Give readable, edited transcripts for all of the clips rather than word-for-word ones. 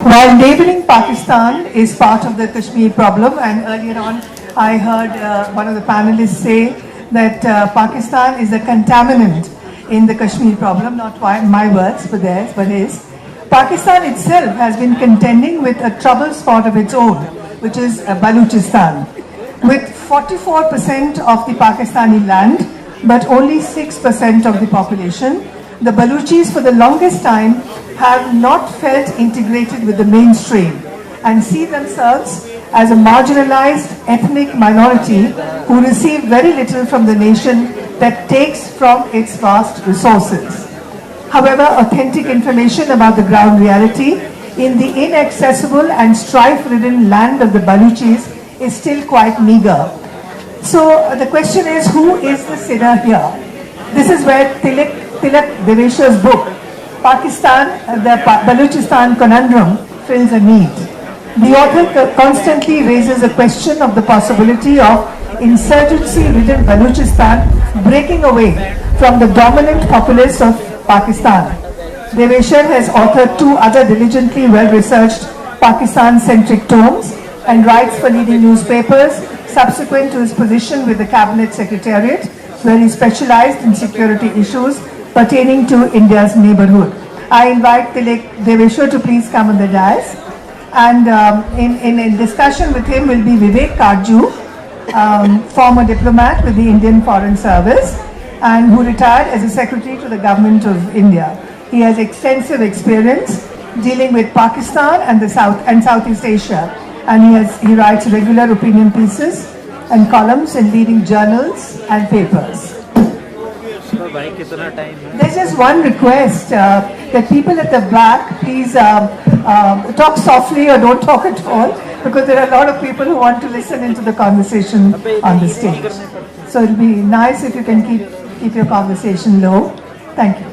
While neighboring Pakistan is part of the Kashmir problem, and earlier on I heard one of the panelists say that Pakistan is a contaminant in the Kashmir problem, not my words but theirs, but his. Pakistan itself has been contending with a trouble spot of its own, which is Balochistan, with 44% of the Pakistani land, but only 6% of the population. The Baluchis for the longest time have not felt integrated with the mainstream and see themselves as a marginalized ethnic minority who receive very little from the nation that takes from its vast resources. However, authentic information about the ground reality in the inaccessible and strife-ridden land of the Baluchis is still quite meager. So the question is, who is the sinner here? This is where Tilak Deveshar's book, Pakistan, the Balochistan Conundrum, fills a need. The author constantly raises a question of the possibility of insurgency-ridden Balochistan breaking away from the dominant populace of Pakistan. Deveshar has authored two other diligently well-researched Pakistan-centric tomes and writes for leading newspapers subsequent to his position with the Cabinet Secretariat, where he specialized in security issues pertaining to India's neighborhood. I invite Tilak Deveshar to please come on the dais. And in discussion with him will be Vivek Karju, former diplomat with the Indian Foreign Service and who retired as a secretary to the government of India. He has extensive experience dealing with Pakistan and the Southeast Asia, and he writes regular opinion pieces and columns in leading journals and papers. There's just one request that people at the back please talk softly or don't talk at all, because there are a lot of people who want to listen into the conversation on the stage. So it'll be nice if you can keep your conversation low. Thank you.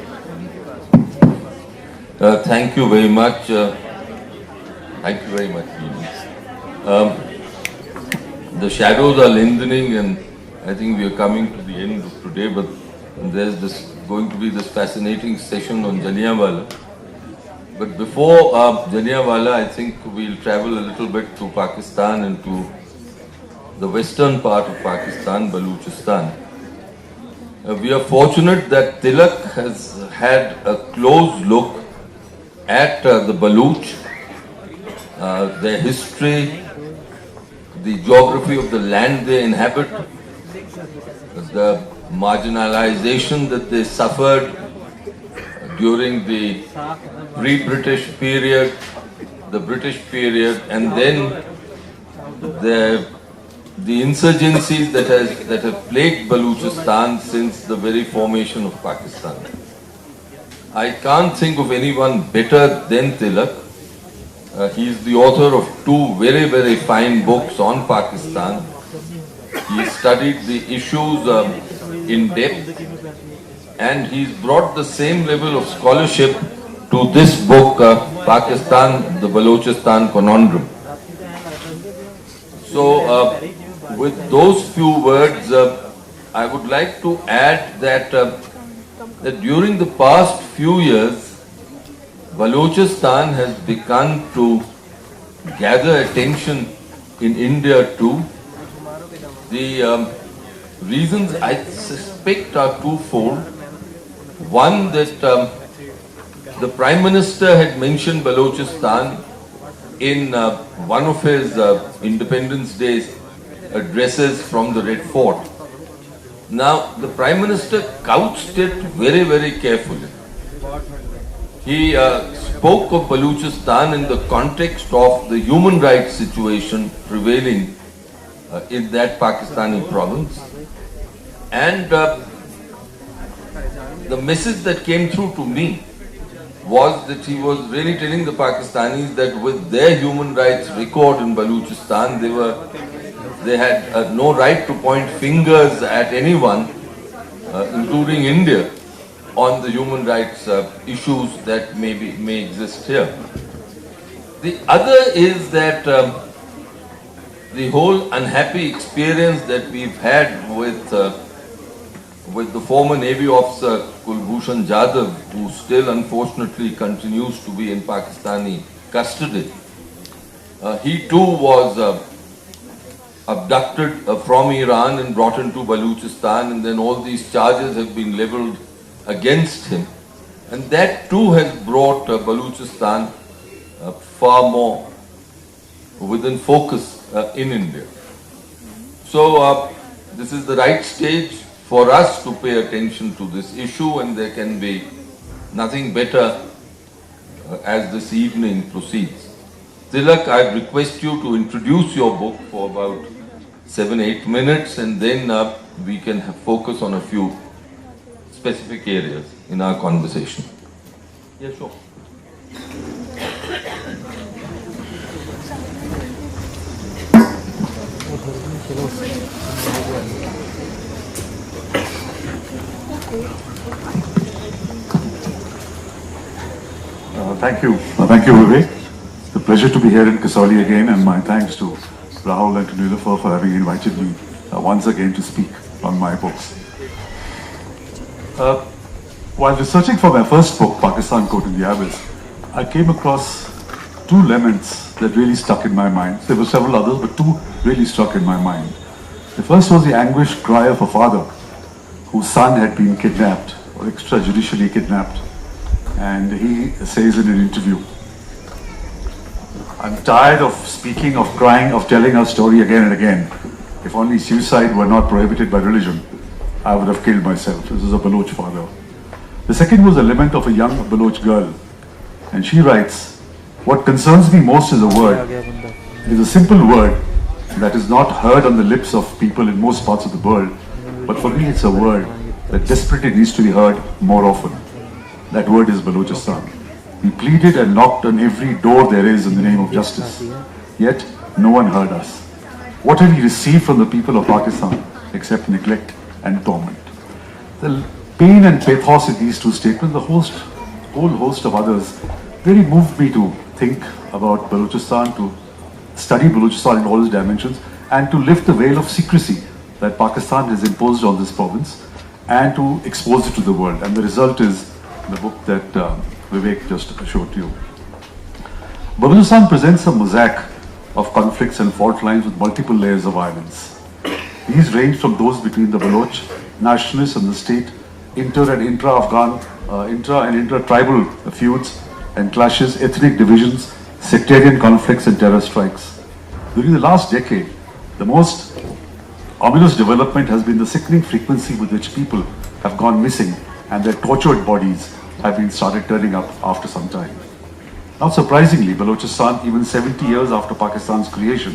Thank you very much. Thank you very much. The shadows are lengthening, and I think we are coming to the end of today, but there's going to be this fascinating session on Jallianwala. But before Jallianwala, I think we'll travel a little bit to Pakistan and to the western part of Pakistan, Balochistan. We are fortunate that Tilak has had a close look at the Baloch, their history, the geography of the land they inhabit, the marginalization that they suffered during the pre-British period, the British period, and then the insurgencies that have plagued Balochistan since the very formation of Pakistan. I can't think of anyone better than Tilak. He is the author of two very, very fine books on Pakistan. He studied the issues in depth, and he's brought the same level of scholarship to this book, Pakistan, the Balochistan Conundrum. So, with those few words, I would like to add that during the past few years, Balochistan has begun to gather attention in India too. The reasons I suspect are twofold. One, that the Prime Minister had mentioned Balochistan in one of his Independence Day addresses from the Red Fort. Now, the Prime Minister couched it very, very carefully. He spoke of Balochistan in the context of the human rights situation prevailing in that Pakistani province. And the message that came through to me was that he was really telling the Pakistanis that with their human rights record in Balochistan, they had no right to point fingers at anyone, including India, on the human rights issues that may exist here. The other is that the whole unhappy experience that we've had with the former Navy officer Kulbhushan Jadhav, who still unfortunately continues to be in Pakistani custody. He too was abducted from Iran and brought into Baluchistan, and then all these charges have been leveled against him. And that too has brought Baluchistan far more within focus in India. So this is the right stage for us to pay attention to this issue, and there can be nothing better as this evening proceeds. Tilak, I request you to introduce your book for about 7-8 minutes, and then we can focus on a few specific areas in our conversation. Yeah, sure. Thank you. Thank you, Vivek. It's a pleasure to be here in Kasauli again, and my thanks to Rahul and to Nilofer for having invited me once again to speak on my books. While researching for my first book, Pakistan Caught in the Abyss, I came across two laments that really stuck in my mind. There were several others, but two really struck in my mind. The first was the anguished cry of a father whose son had been kidnapped, or extrajudicially kidnapped. And he says in an interview, "I'm tired of speaking, of crying, of telling our story again and again. If only suicide were not prohibited by religion, I would have killed myself." This is a Baloch father. The second was a lament of a young Baloch girl. And she writes, "What concerns me most is a word. It is a simple word that is not heard on the lips of people in most parts of the world. But for me, it's a word that desperately needs to be heard more often. That word is Balochistan. We pleaded and knocked on every door there is in the name of justice. Yet, no one heard us. What have we received from the people of Pakistan except neglect and torment?" The pain and pathos in these two statements, the whole host of others, really moved me to think about Balochistan, to study Balochistan in all its dimensions, and to lift the veil of secrecy that Pakistan has imposed on this province, and to expose it to the world. And the result is the book that Vivek just showed to you. Balochistan presents a mosaic of conflicts and fault lines with multiple layers of violence. These range from those between the Baloch nationalists and the state, inter and intra-Afghan, intra and intra-tribal feuds and clashes, ethnic divisions, sectarian conflicts and terror strikes. During the last decade, the most ominous development has been the sickening frequency with which people have gone missing and their tortured bodies have been started turning up after some time. Not surprisingly, Balochistan, even 70 years after Pakistan's creation,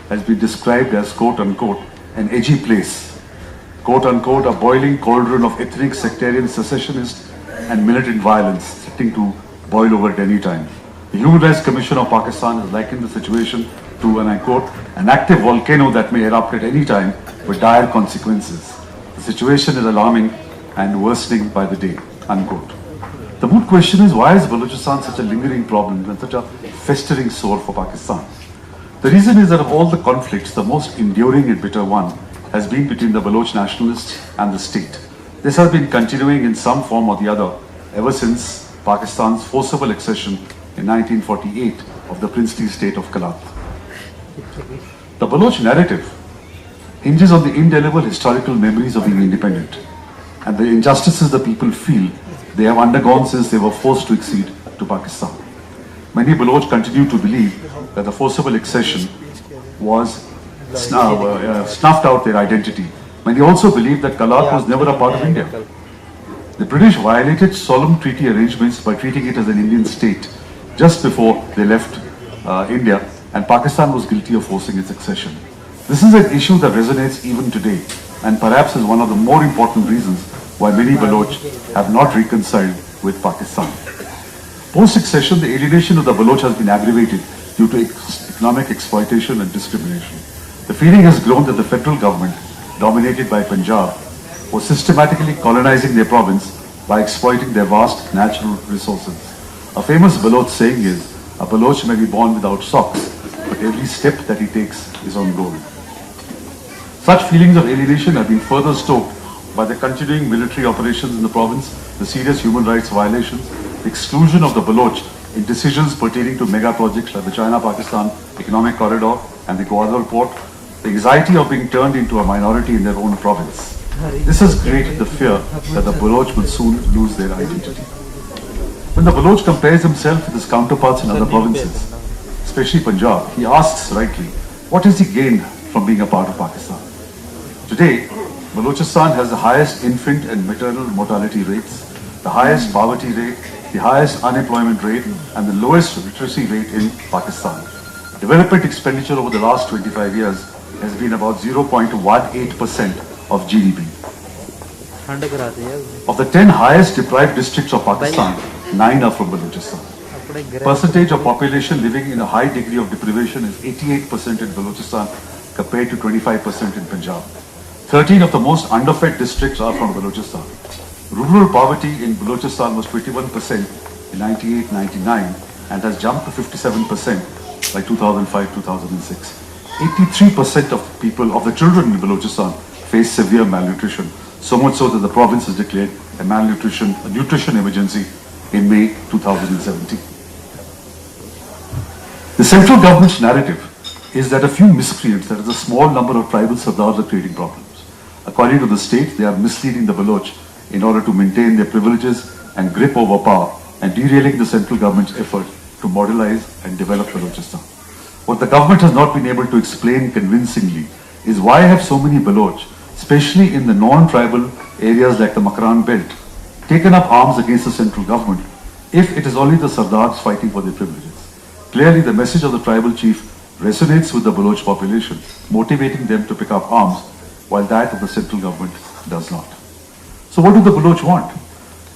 has been described as quote-unquote an edgy place, quote-unquote a boiling cauldron of ethnic, sectarian, secessionist and militant violence threatening to boil over at any time. The Human Rights Commission of Pakistan has likened the situation to, and I quote, an active volcano that may erupt at any time with dire consequences. The situation is alarming and worsening by the day, unquote. The moot question is, why is Balochistan such a lingering problem and such a festering sore for Pakistan? The reason is that of all the conflicts, the most enduring and bitter one has been between the Baloch nationalists and the state. This has been continuing in some form or the other ever since Pakistan's forcible accession in 1948 of the princely state of Kalat. The Baloch narrative hinges on the indelible historical memories of being independent and the injustices the people feel they have undergone since they were forced to accede to Pakistan. Many Baloch continue to believe that the forcible accession was snuffed out their identity. Many also believe that Kalat was never a part of India. The British violated solemn treaty arrangements by treating it as an Indian state just before they left India, and Pakistan was guilty of forcing its accession. This is an issue that resonates even today, and perhaps is one of the more important reasons why many Baloch have not reconciled with Pakistan. Post-accession, the alienation of the Baloch has been aggravated due to economic exploitation and discrimination. The feeling has grown that the federal government, dominated by Punjab, was systematically colonizing their province by exploiting their vast natural resources. A famous Baloch saying is, "A Baloch may be born without socks, but every step that he takes is on gold." Such feelings of alienation have been further stoked by the continuing military operations in the province, the serious human rights violations, the exclusion of the Baloch in decisions pertaining to mega projects like the China-Pakistan Economic Corridor and the Gwadar Port, the anxiety of being turned into a minority in their own province. This has created the fear that the Baloch will soon lose their identity. When the Baloch compares himself with his counterparts in other provinces, especially Punjab, he asks rightly, what has he gained from being a part of Pakistan? Today, Balochistan has the highest infant and maternal mortality rates, the highest poverty rate, the highest unemployment rate, and the lowest literacy rate in Pakistan. Development expenditure over the last 25 years has been about 0.18% of GDP. Of the 10 highest deprived districts of Pakistan, 9 are from Balochistan. Percentage of population living in a high degree of deprivation is 88% in Balochistan compared to 25% in Punjab. 13 of the most underfed districts are from Balochistan. Rural poverty in Balochistan was 21% in 98-99 and has jumped to 57% by 2005-2006. 83% of people, of the children in Balochistan, face severe malnutrition, so much so that the province has declared a nutrition emergency in May 2017. The central government's narrative is that a few miscreants, that is a small number of tribal sardars, are creating problems. According to the state, they are misleading the Baloch in order to maintain their privileges and grip over power and derailing the central government's effort to modelize and develop Balochistan. What the government has not been able to explain convincingly is why have so many Baloch, especially in the non-tribal areas like the Makran belt, taken up arms against the central government if it is only the Sardars fighting for their privileges. Clearly, the message of the tribal chief resonates with the Baloch population, motivating them to pick up arms, while that of the central government does not. So what do the Baloch want?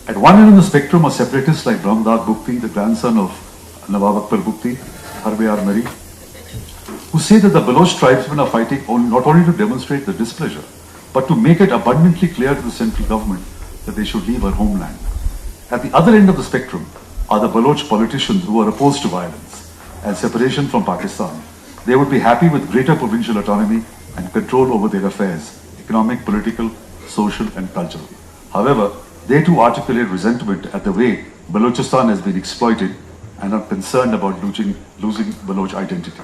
At one end of the spectrum are separatists like Brahmdar Bukti, the grandson of Nawab Akbar Bukti, Harbe Mari, who say that the Baloch tribesmen are fighting not only to demonstrate the displeasure, but to make it abundantly clear to the central government that they should leave our homeland. At the other end of the spectrum are the Baloch politicians who are opposed to violence and separation from Pakistan. They would be happy with greater provincial autonomy and control over their affairs, economic, political, social and cultural. However, they too articulate resentment at the way Balochistan has been exploited and are concerned about losing Baloch identity.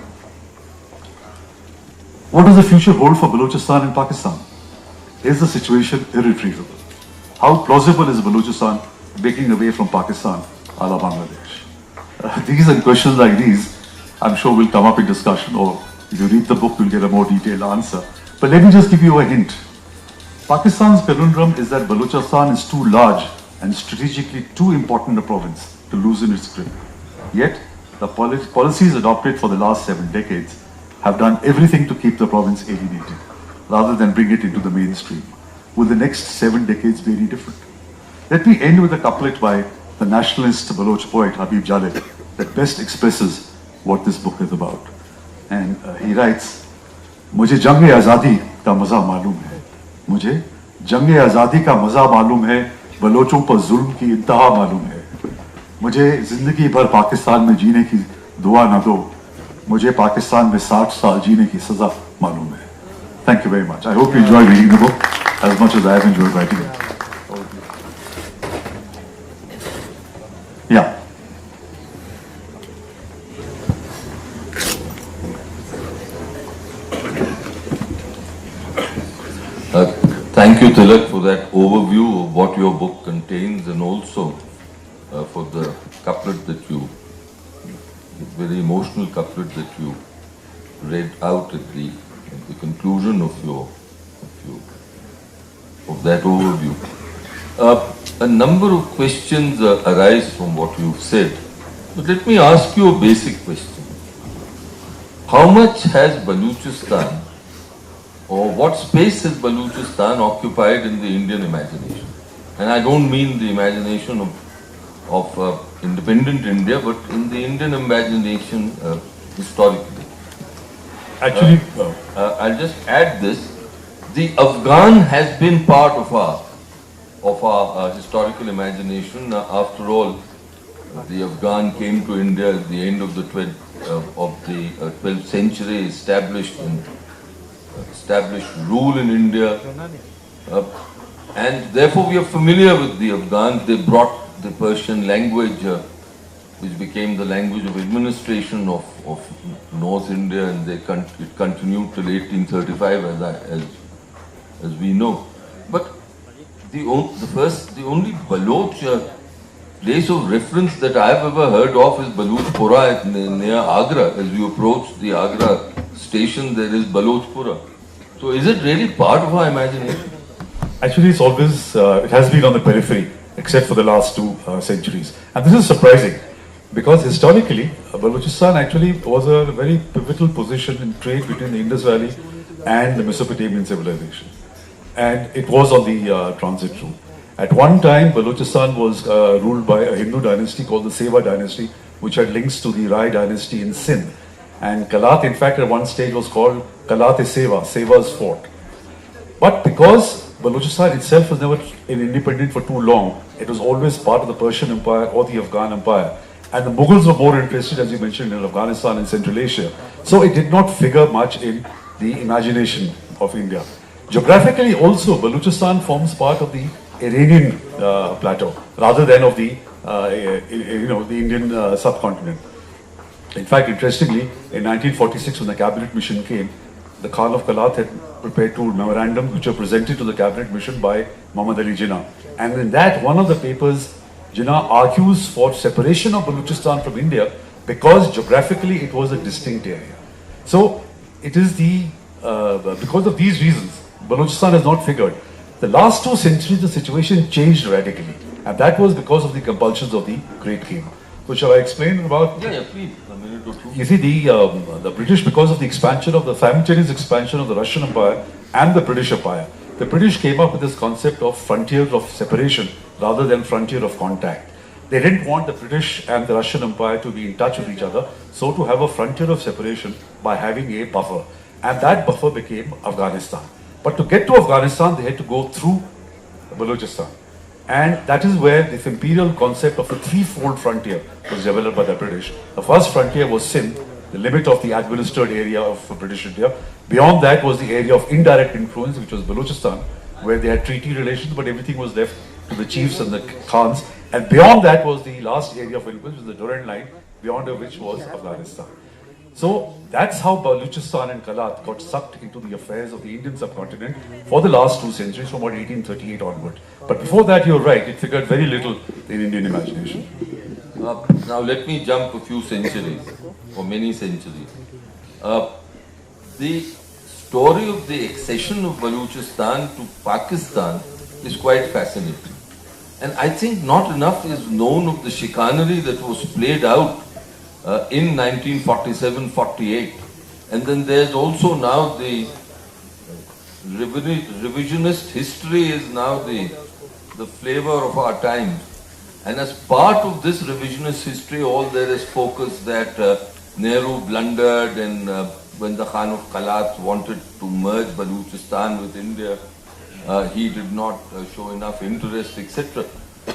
What does the future hold for Balochistan in Pakistan? Is the situation irretrievable? How plausible is Balochistan breaking away from Pakistan a la Bangladesh? These and questions like these, I'm sure will come up in discussion, or if you read the book, you'll get a more detailed answer. But let me just give you a hint. Pakistan's conundrum is that Balochistan is too large and strategically too important a province to loosen its grip. Yet, the policies adopted for the last 7 decades have done everything to keep the province alienated, rather than bring it into the mainstream. Will the next 7 decades be any different? Let me end with a couplet by the nationalist Baloch poet Habib Jaleh that best expresses what this book is about. And he writes, मुझे जंग आज़ादी का मज़ा मालूम है, मुझे जंग आज़ादी का मज़ा मालूम है, बलोचों पर जुल्म की इंतहा मालूम है, मुझे जिंदगी भर पाकिस्तान में जीने की दुआ न दो, मुझे पाकिस्तान में 60 साल जीने की सजा मालूम है. Thank you very much. I hope you enjoy reading the book as much as I have enjoyed writing it. Yeah. Thank you, Tilak, for that overview of what your book contains, and also for the couplet that you, very emotional couplet that you read out at the conclusion of that overview. A number of questions arise from what you've said, but let me ask you a basic question. How much has Balochistan, or what space has Balochistan occupied in the Indian imagination? And I don't mean the imagination of independent India, but in the Indian imagination historically. Actually, I'll just add this. The Afghan has been part of our historical imagination. After all, the Afghan came to India at the end of the 12th century, established rule in India, and therefore we are familiar with the Afghans. They brought the Persian language which became the language of administration of North India, and it continued till 1835, as we know. But the only Baloch place of reference that I have ever heard of is Balochpura near Agra. As we approach the Agra station, there is Balochpura. So is it really part of our imagination? Actually, it's always, it has been on the periphery, except for the last 2 centuries. And this is surprising, because historically, Balochistan actually was a very pivotal position in trade between the Indus Valley and the Mesopotamian civilization. And it was on the transit route. At one time, Balochistan was ruled by a Hindu dynasty called the Seva dynasty, which had links to the Rai dynasty in Sindh. And Kalat, in fact, at one stage was called Kalat-e-Seva, Seva's fort. But because Balochistan itself was never independent for too long, it was always part of the Persian Empire or the Afghan Empire. And the Mughals were more interested, as you mentioned, in Afghanistan and Central Asia. So it did not figure much in the imagination of India. Geographically also, Balochistan forms part of the Iranian plateau rather than of the the Indian subcontinent. In fact, interestingly, in 1946, when the cabinet mission came, the Khan of Kalat had prepared 2 memorandums which were presented to the cabinet mission by Muhammad Ali Jinnah. And in that, one of the papers, Jinnah argues for separation of Balochistan from India because geographically it was a distinct area. So it is because of these reasons, Balochistan has not figured. The last 2 centuries, the situation changed radically, and that was because of the compulsions of the Great King. So shall I explain about? Yeah, please. A minute or two. You see, the British, because of the expansion of the simultaneous expansion of the Russian Empire and the British Empire, the British came up with this concept of frontiers of separation rather than frontier of contact. They didn't want the British and the Russian Empire to be in touch with each other, so to have a frontier of separation by having a buffer. And that buffer became Afghanistan. But to get to Afghanistan, they had to go through Balochistan. And that is where this imperial concept of a 3-fold frontier was developed by the British. The first frontier was Sindh, the limit of the administered area of British India. Beyond that was the area of indirect influence, which was Balochistan, where they had treaty relations, but everything was left to the chiefs and the khans. And beyond that was the last area of influence, which was the Durand line, beyond which was Afghanistan. So that's how Balochistan and Kalat got sucked into the affairs of the Indian subcontinent for the last 2 centuries, from about 1838 onward. But before that, you're right, it figured very little in Indian imagination. Now let me jump a few centuries, or many centuries. The story of the accession of Balochistan to Pakistan is quite fascinating. And I think not enough is known of the chicanery that was played out in 1947-48. And then there's also now the revisionist history is now the flavor of our times. And as part of this revisionist history, all there is focus that Nehru blundered, and when the Khan of Kalat wanted to merge Balochistan with India, he did not show enough interest, etc.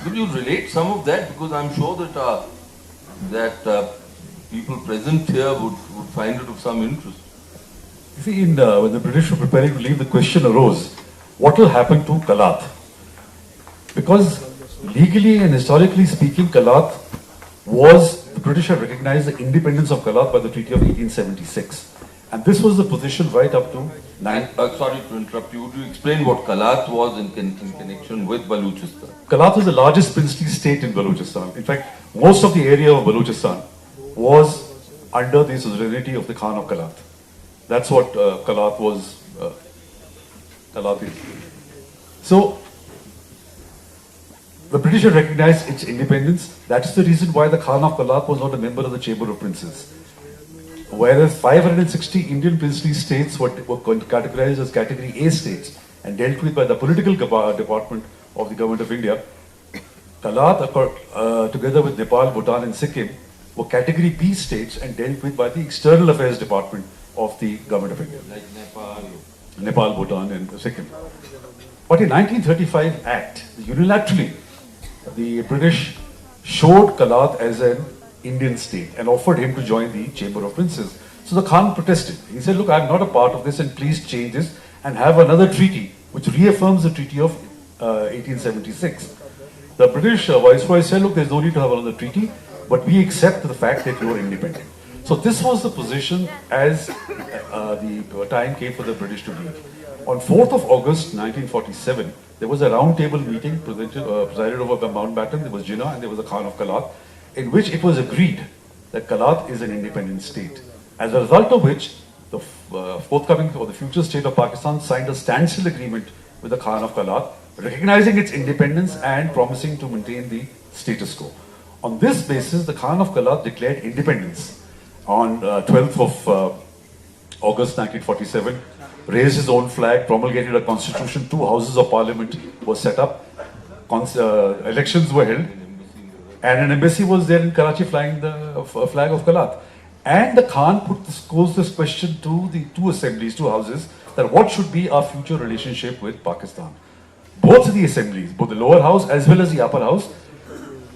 Will you relate some of that? Because I'm sure that people present here would find it of some interest. You see, when the British were preparing to leave, the question arose, what will happen to Kalat? Because legally and historically speaking, Kalat the British had recognized the independence of Kalat by the Treaty of 1876. And this was the position right up to... Sorry to interrupt you. Would you explain what Kalat was in connection with Balochistan? Kalat was the largest princely state in Balochistan. In fact, most of the area of Balochistan was under the suzerainty of the Khan of Kalat. That's what Kalat was. Kalat is. So, the British had recognized its independence. That's the reason why the Khan of Kalat was not a member of the Chamber of Princes. Whereas 560 Indian princely states were categorized as Category A states and dealt with by the political department of the Government of India, Kalat, together with Nepal, Bhutan and Sikkim, were Category B states and dealt with by the External Affairs Department of the Government of India. Like Nepal, Bhutan and Sikkim. But in 1935 Act, unilaterally, the British showed Kalat as an Indian state and offered him to join the Chamber of Princes. So the Khan protested. He said, look, I'm not a part of this and please change this and have another treaty which reaffirms the Treaty of 1876. The British Viceroy said, look, there's no need to have another treaty. but we accept the fact that you are independent. So this was the position as the time came for the British to leave. On 4th of August 1947, there was a round table meeting presided over by Mountbatten. There was Jinnah and there was the Khan of Kalat, in which it was agreed that Kalat is an independent state. As a result of which, the forthcoming or the future state of Pakistan signed a standstill agreement with the Khan of Kalat, recognizing its independence and promising to maintain the status quo. On this basis, the Khan of Kalat declared independence on 12th of August 1947, raised his own flag, promulgated a constitution, 2 houses of parliament were set up, elections were held, and an embassy was there in Karachi flying the flag of Kalat. And the Khan posed this question to the 2 assemblies, 2 houses, that what should be our future relationship with Pakistan. Both the assemblies, both the lower house as well as the upper house,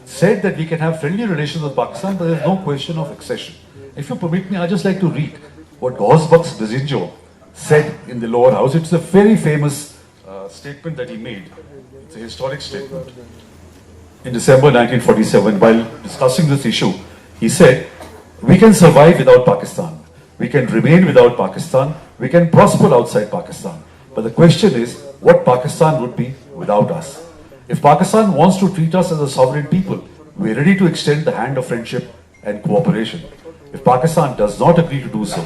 said that we can have friendly relations with Pakistan, but there is no question of accession. If you permit me, I'd just like to read what Ghausbaks Bazinjo said in the lower house. It's a very famous statement that he made. It's a historic statement. In December 1947, while discussing this issue, he said, "We can survive without Pakistan. We can remain without Pakistan. We can prosper outside Pakistan. But the question is, what Pakistan would be without us? If Pakistan wants to treat us as a sovereign people, we're ready to extend the hand of friendship and cooperation. If Pakistan does not agree to do so,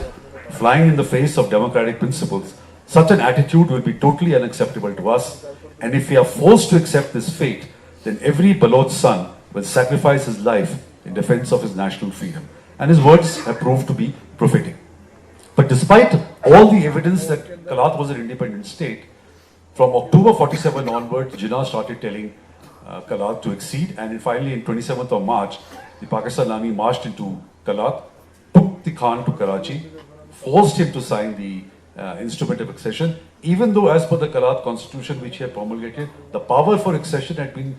flying in the face of democratic principles, such an attitude will be totally unacceptable to us. And if we are forced to accept this fate, then every Baloch son will sacrifice his life in defense of his national freedom." And his words have proved to be prophetic. But despite all the evidence that Kalat was an independent state, from October 47 onward, Jinnah started telling Kalat to accede, and finally in 27th of March, the Pakistan Army marched into Kalat, took the Khan to Karachi, forced him to sign the instrument of accession, even though as per the Kalat constitution which he had promulgated, the power for accession had been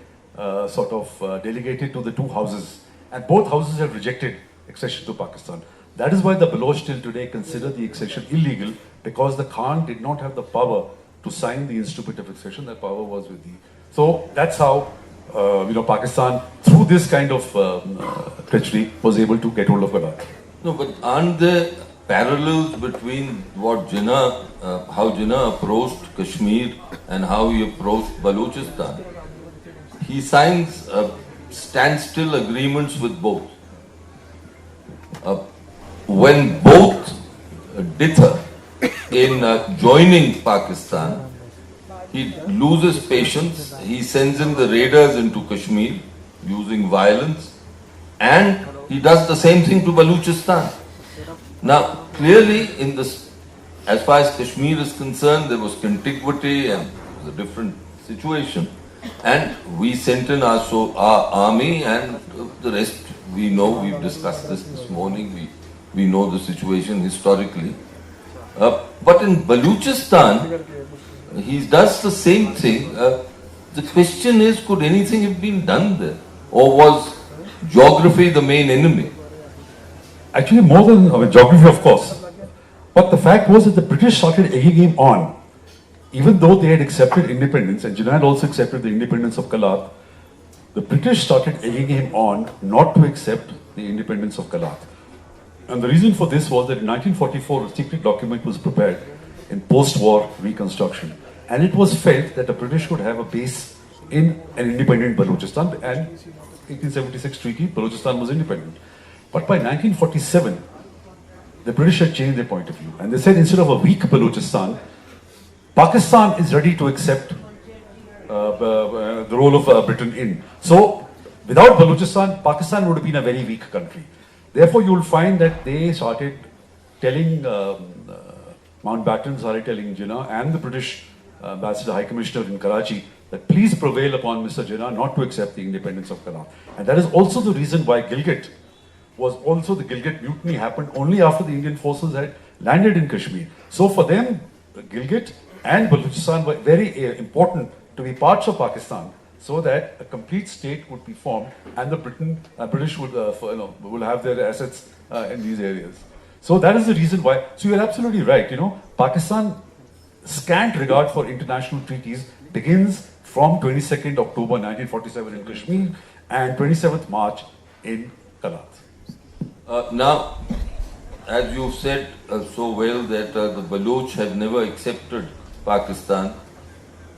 delegated to the 2 houses, and both houses have rejected accession to Pakistan. That is why the Baloch till today consider the accession illegal, because the Khan did not have the power to sign the instrument of accession. That power was with the... So that's how Pakistan, through this kind of treachery, was able to get hold of Kalat. No, but aren't there parallels between what how Jinnah approached Kashmir and how he approached Balochistan? He signs standstill agreements with both. When both dither in joining Pakistan, he loses patience, he sends in the raiders into Kashmir using violence, and he does the same thing to Balochistan. Now, clearly, as far as Kashmir is concerned, there was contiguity and it was a different situation. And we sent in our army, and the rest we know. We've discussed this morning. We know the situation historically. But in Balochistan, he does the same thing. The question is, could anything have been done there? Or was geography the main enemy? Actually, more than geography, of course. But the fact was that the British started egging him on. Even though they had accepted independence, and Jinnah had also accepted the independence of Kalat, the British started egging him on not to accept the independence of Kalat. And the reason for this was that in 1944, a secret document was prepared in post-war reconstruction. And it was felt that the British would have a base in an independent Balochistan, and 1876 treaty, Balochistan was independent. But by 1947, the British had changed their point of view. And they said, instead of a weak Balochistan, Pakistan is ready to accept the role of Britain in. So, without Balochistan, Pakistan would have been a very weak country. Therefore, you will find that they started telling Mountbatten, started telling Jinnah and the British Ambassador High Commissioner in Karachi that please prevail upon Mr. Jinnah not to accept the independence of Kalat. And that is also the reason why the Gilgit mutiny happened only after the Indian forces had landed in Kashmir. So for them, Gilgit and Balochistan were very important to be parts of Pakistan, so that a complete state would be formed, and the British would will have their assets in these areas. So that is the reason why. So you are absolutely right. Pakistan scant regard for international treaties begins from 22nd October 1947 in Kashmir and 27th March in Kalat. Now, as you said so well that the Baloch had never accepted Pakistan,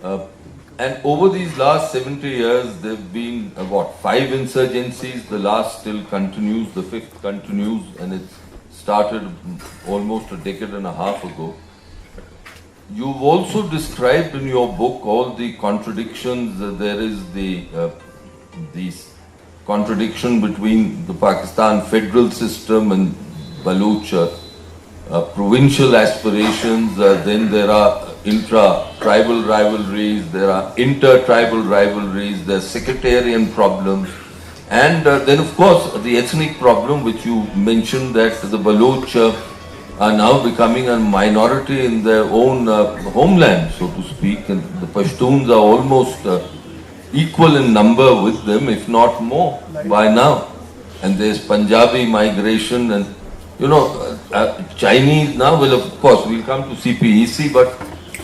and over these last 70 years there have been 5 insurgencies, the last still continues, the 5th continues, and it started almost a decade and a half ago. You've also described in your book all the contradictions. There is the contradiction between the Pakistan federal system and Baloch provincial aspirations. Then there are intra-tribal rivalries, there are inter-tribal rivalries, there are sectarian problems, and then of course the ethnic problem which you mentioned, that the Baloch are now becoming a minority in their own homeland, so to speak, and the Pashtuns are almost equal in number with them, if not more, by now. And there's Punjabi migration, and Chinese now. Well, of course, we'll come to CPEC, but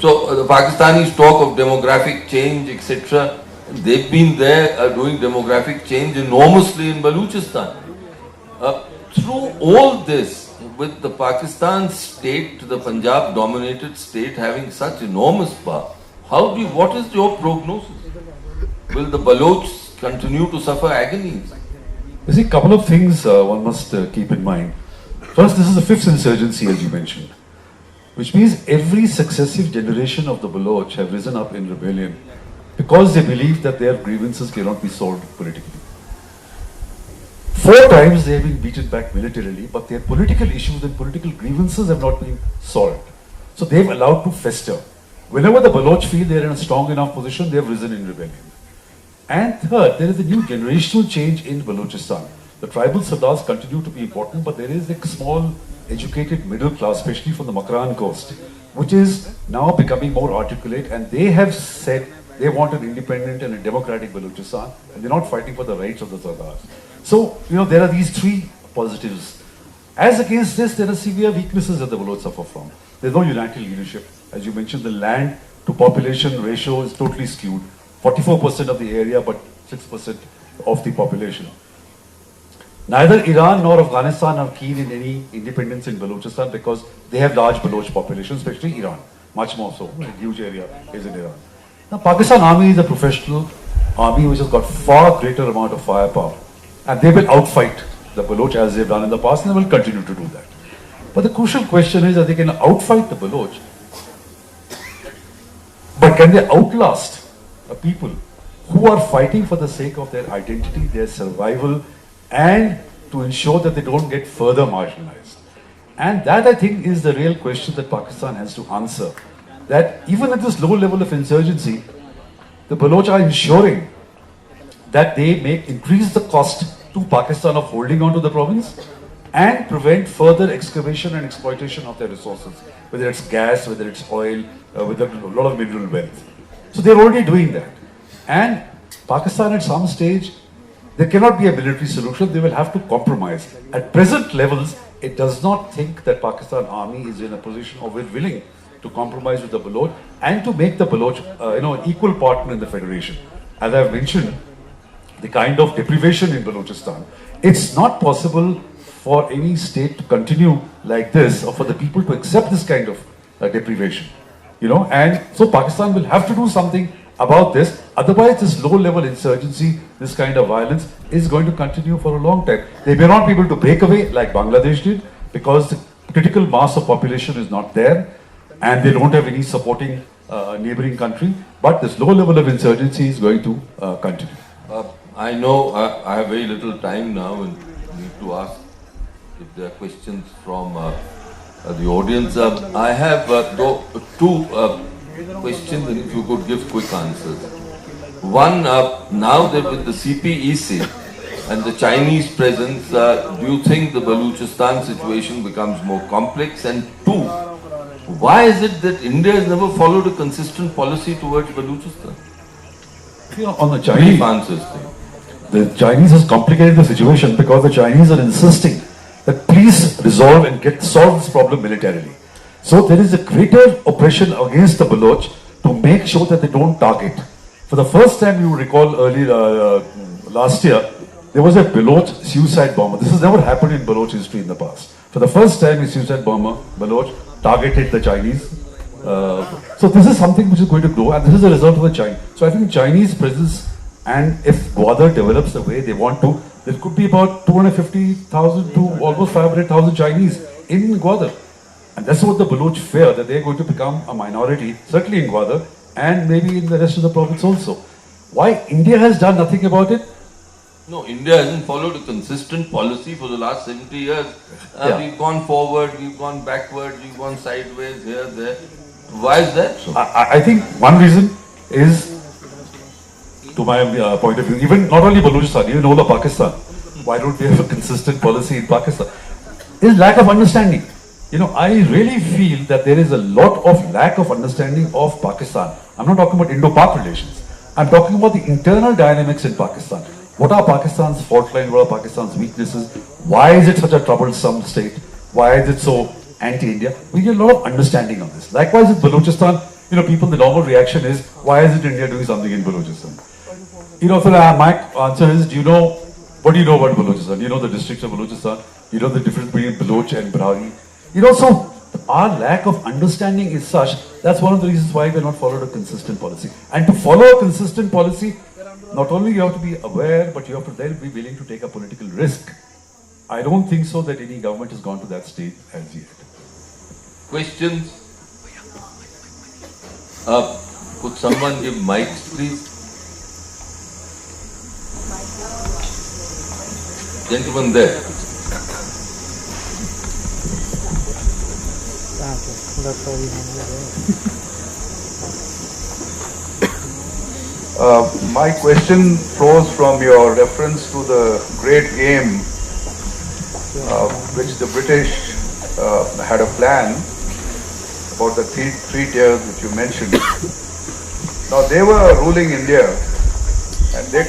so the Pakistanis talk of demographic change, etc. They've been there doing demographic change enormously in Balochistan. Through all this, with the Pakistan state, the Punjab-dominated state, having such enormous power, what is your prognosis? Will the Balochs continue to suffer agonies? You see, a couple of things one must keep in mind. First, this is the 5th insurgency, as you mentioned, which means every successive generation of the Baloch have risen up in rebellion because they believe that their grievances cannot be solved politically. 4 times they have been beaten back militarily, but their political issues and political grievances have not been solved. So they have allowed to fester. Whenever the Baloch feel they are in a strong enough position, they have risen in rebellion. And third, there is a new generational change in Balochistan. The tribal sardars continue to be important, but there is a small educated middle class, especially from the Makran coast, which is now becoming more articulate, and they have said they want an independent and a democratic Balochistan, and they're not fighting for the rights of the sardars. So, there are these 3 positives. As against this, there are severe weaknesses that the Baloch suffer from. There's no united leadership. As you mentioned, the land to population ratio is totally skewed. 44% of the area, but 6% of the population. Neither Iran nor Afghanistan are keen in any independence in Balochistan because they have large Baloch populations, especially Iran, much more so. A huge area is in Iran. Now, Pakistan Army is a professional army which has got far greater amount of firepower, and they will outfight the Baloch as they've done in the past, and they will continue to do that. But the crucial question is that they can outfight the Baloch, but can they outlast people who are fighting for the sake of their identity, their survival, and to ensure that they don't get further marginalized? And that, I think, is the real question that Pakistan has to answer. That even at this low level of insurgency, the Baloch are ensuring that they increase the cost to Pakistan of holding on to the province and prevent further excavation and exploitation of their resources, whether it's gas, whether it's oil, whether a lot of mineral wealth. So they're already doing that. And Pakistan at some stage, there cannot be a military solution, they will have to compromise. At present levels, it does not think that Pakistan Army is in a position or willing to compromise with the Baloch and to make the Baloch an equal partner in the federation. As I've mentioned, the kind of deprivation in Balochistan, it's not possible for any state to continue like this or for the people to accept this kind of deprivation. And so Pakistan will have to do something about this. Otherwise, this low-level insurgency, this kind of violence is going to continue for a long time. They may not be able to break away like Bangladesh did because the critical mass of population is not there and they don't have any supporting neighboring country. But this low level of insurgency is going to continue. I know I have very little time now and need to ask if there are questions from the audience. I have 2 questions, and if you could give quick answers. One, now that with the CPEC and the Chinese presence, do you think the Balochistan situation becomes more complex? And 2, why is it that India has never followed a consistent policy towards Balochistan? On the Chinese, the Chinese has complicated the situation because the Chinese are insisting that please resolve and solve this problem militarily. So there is a greater oppression against the Baloch to make sure that they don't target. For the first time, you recall earlier last year, there was a Baloch suicide bomber. This has never happened in Baloch history in the past. For the first time, a suicide bomber, Baloch, targeted the Chinese. So this is something which is going to grow, and this is a result of the Chinese. So I think Chinese presence, and if Gwadar develops the way they want to, there could be about 250,000 to almost 500,000 Chinese in Gwadar. And that's what the Baloch fear, that they're going to become a minority, certainly in Gwadar, and maybe in the rest of the province also. Why India has done nothing about it? No, India hasn't followed a consistent policy for the last 70 years. Yeah. We've gone forward, we've gone backward, we've gone sideways, here, there. Why is that? So I think one reason is, to my point of view, even not only Balochistan, even all of Pakistan, why don't we have a consistent policy in Pakistan? Is lack of understanding. You know, I really feel that there is a lot of lack of understanding of Pakistan. I'm not talking about Indo-Pak relations. I'm talking about the internal dynamics in Pakistan. What are Pakistan's fault lines? What are Pakistan's weaknesses? Why is it such a troublesome state? Why is it so anti-India? We get a lot of understanding on this. Likewise with Balochistan, you know, people, the normal reaction is, why isn't India doing something in Balochistan? You know, so my answer is, what do you know about Balochistan? You know the districts of Balochistan? You know the difference between Baloch and Brahgi? You know, so our lack of understanding is such, that's one of the reasons why we're not followed a consistent policy. And to follow a consistent policy, not only you have to be aware, but you have to then be willing to take a political risk. I don't think so that any government has gone to that stage as yet. Questions? Could someone give mics, please? Gentleman there. My question flows from your reference to the great game which the British had a plan about the three tiers which you mentioned. Now they were ruling India and they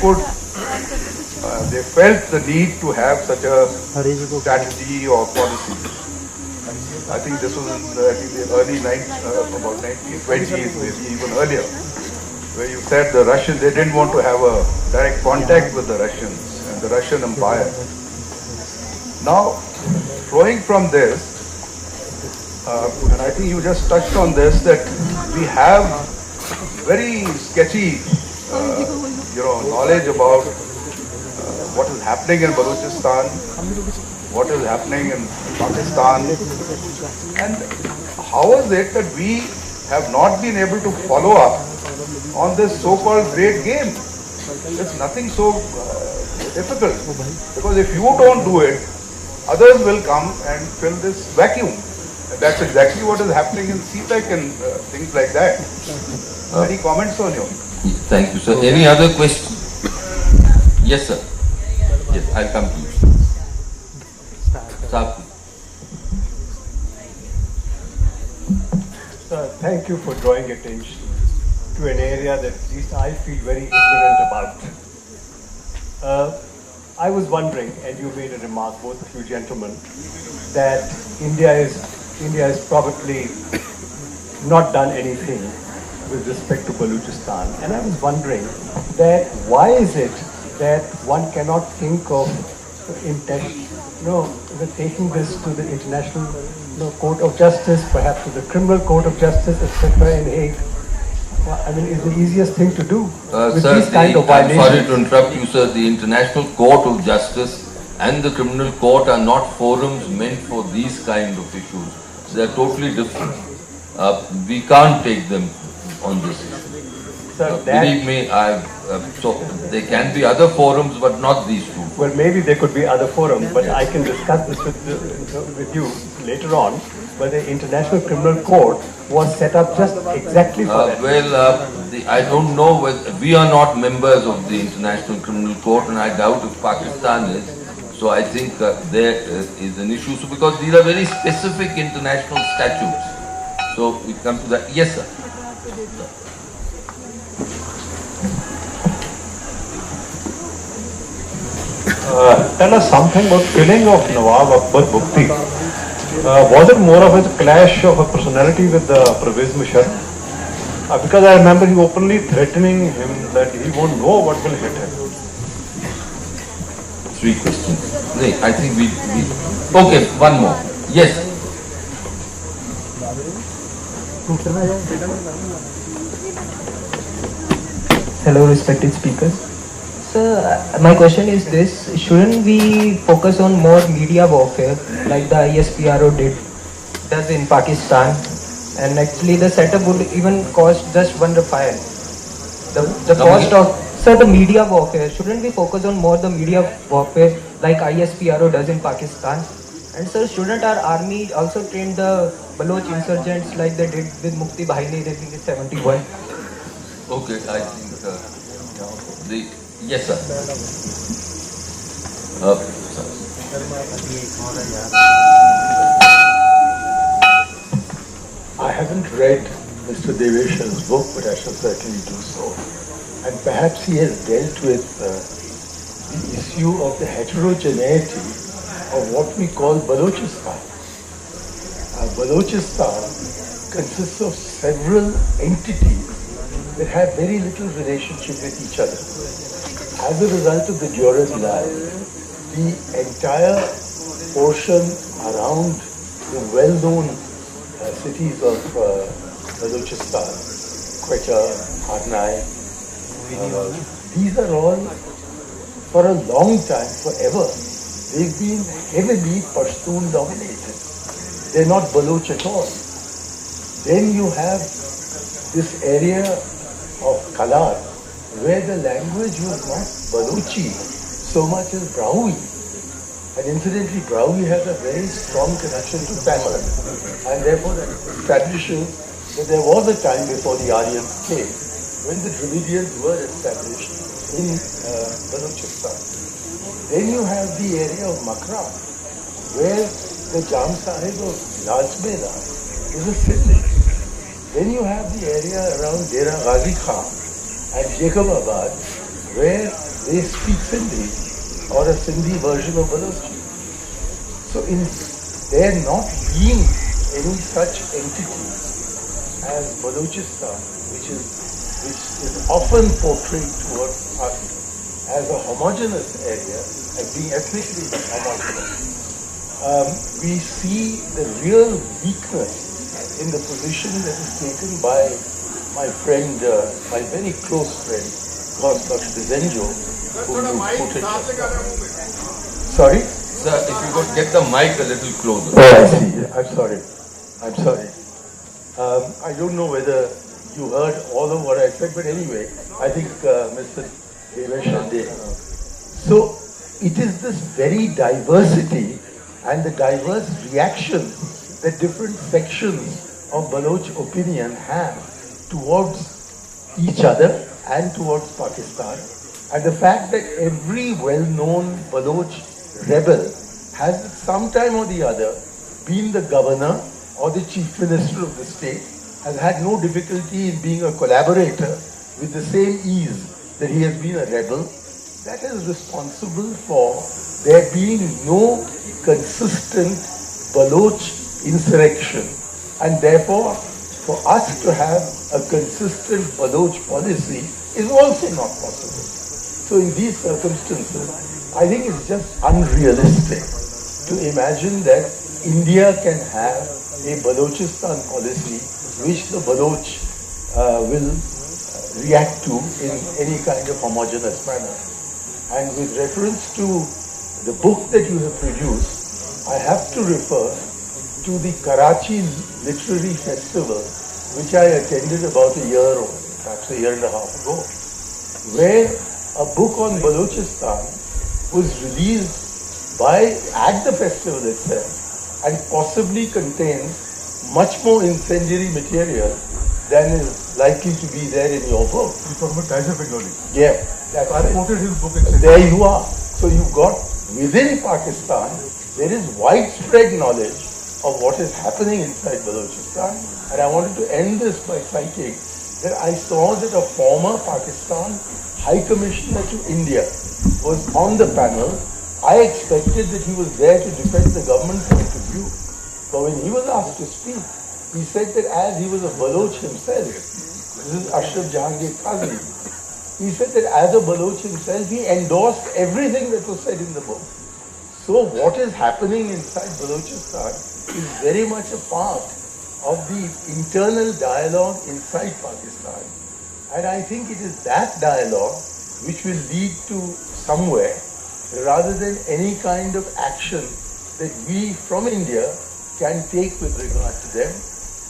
felt the need to have such a strategy or policy. I think this was in the early about 1920s, maybe even earlier, where you said the Russians, they didn't want to have a direct contact with the Russians and the Russian Empire. Now, flowing from this, and I think you just touched on this, that we have very sketchy, knowledge about what is happening in Balochistan, what is happening in Pakistan, and how is it that we have not been able to follow up on this so-called great game? It's nothing so difficult, because if you don't do it, others will come and fill this vacuum. And that's exactly what is happening in CPEC and things like that. Any comments on you? Thank you, sir. Any other question? Yes, sir. Yes, I'll come to you. Sir. Sir, thank you for drawing attention to an area that at least I feel very ignorant about. I was wondering, and you made a remark, both of you gentlemen, that India has probably not done anything with respect to Balochistan. And I was wondering that why is it that one cannot think of taking this to the International Court of Justice, perhaps to the Criminal Court of Justice, etc. in Hague? Well, I mean, it's the easiest thing to do with Sir, these kind of I'm violations. sorry to interrupt you, sir. The International Court of Justice and the Criminal Court are not forums meant for these kind of issues. They are totally different. We can't take them on this issue. Sir, Believe me, so there can be other forums, but not these two. well, maybe there could be other forums, but I can discuss this with you later on. But the International Criminal Court was set up just exactly for that. I don't know whether we are not members of the International Criminal Court, and I doubt if Pakistan is. So I think there is an issue. So because these are very specific international statutes. So we come to that. Yes, sir. Tell us something about killing of Nawab Akbar Bugti. Was it more of a clash of a personality with the Pervez Musharraf? Because I remember he openly threatening him that he won't know what will hit him. 3 questions. No, I think we okay, one more. Yes. Hello, respected speakers. Sir, my question is this: shouldn't we focus on more media warfare, like the ISPRO does in Pakistan? And actually, the setup would even cost just one Rafale. The cost of the media warfare. Shouldn't we focus on more the media warfare like ISPRO does in Pakistan? And sir, shouldn't our army also train the Baloch insurgents like they did with Mufti Bahini in 71? Okay, I think yes, sir. I haven't read Mr. Devesh's book, but I shall certainly do so. And perhaps he has dealt with the issue of the heterogeneity of what we call Balochistan. Balochistan consists of several entities that have very little relationship with each other. As a result of the Durand Line, the entire portion around the well-known cities of Balochistan, Quetta, Harnai, these are all, for a long time, forever, they've been heavily Pashtun dominated. They're not Baloch at all. Then you have this area of Kalar, where the language was not Balochi so much as Brahui. And incidentally, Brahui has a very strong connection to Tamil. And therefore that establishes that there was a time before the Aryans came when the Dravidians were established in Balochistan. Then you have the area of Makra, where the Jam Sahib of Lajmela is a Sindhi. Then you have the area around Dera Ghazi Khan and Jacobabad, where they speak Sindhi or a Sindhi version of Balochi. So there not being any such entity as Balochistan, which is often portrayed towards us as a homogeneous area, as being ethnically homogeneous, we see the real weakness in the position that is taken by my friend, my very close friend, Dr. Dizenjo, whom you quoted. Sorry? Sir, if you could get the mic a little closer. Oh, I see. I'm sorry. I don't know whether you heard all of what I said, but anyway, I think Mr. Devesh did. So it is this very diversity and the diverse reactions that different sections of Baloch opinion have towards each other and towards Pakistan. And the fact that every well-known Baloch rebel has at some time or the other been the governor or the chief minister of the state, has had no difficulty in being a collaborator with the same ease that he has been a rebel, that is responsible for there being no consistent Baloch insurrection. And therefore, for us to have a consistent Baloch policy is also not possible. So in these circumstances, I think it's just unrealistic to imagine that India can have a Balochistan policy which the Baloch will react to in any kind of homogeneous manner. And with reference to the book that you have produced, I have to refer to the Karachi Literary Festival, which I attended about a year or perhaps a year and a half ago, where a book on Balochistan was released at the festival itself and possibly contains much more incendiary material than is likely to be there in your book. You're talking about Kaiser Bengali? Yeah. I quoted his book. There you are. So you've got within Pakistan, there is widespread knowledge of what is happening inside Balochistan. And I wanted to end this by citing that I saw that a former Pakistan High Commissioner to India was on the panel. I expected that he was there to defend the government point of view. But when he was asked to speak, he said that as he was a Baloch himself, this is Ashraf Jahangir Qazi, he said that as a Baloch himself, he endorsed everything that was said in the book. So what is happening inside Balochistan is very much a part of the internal dialogue inside Pakistan. And I think it is that dialogue which will lead to somewhere, rather than any kind of action that we from India can take with regard to them.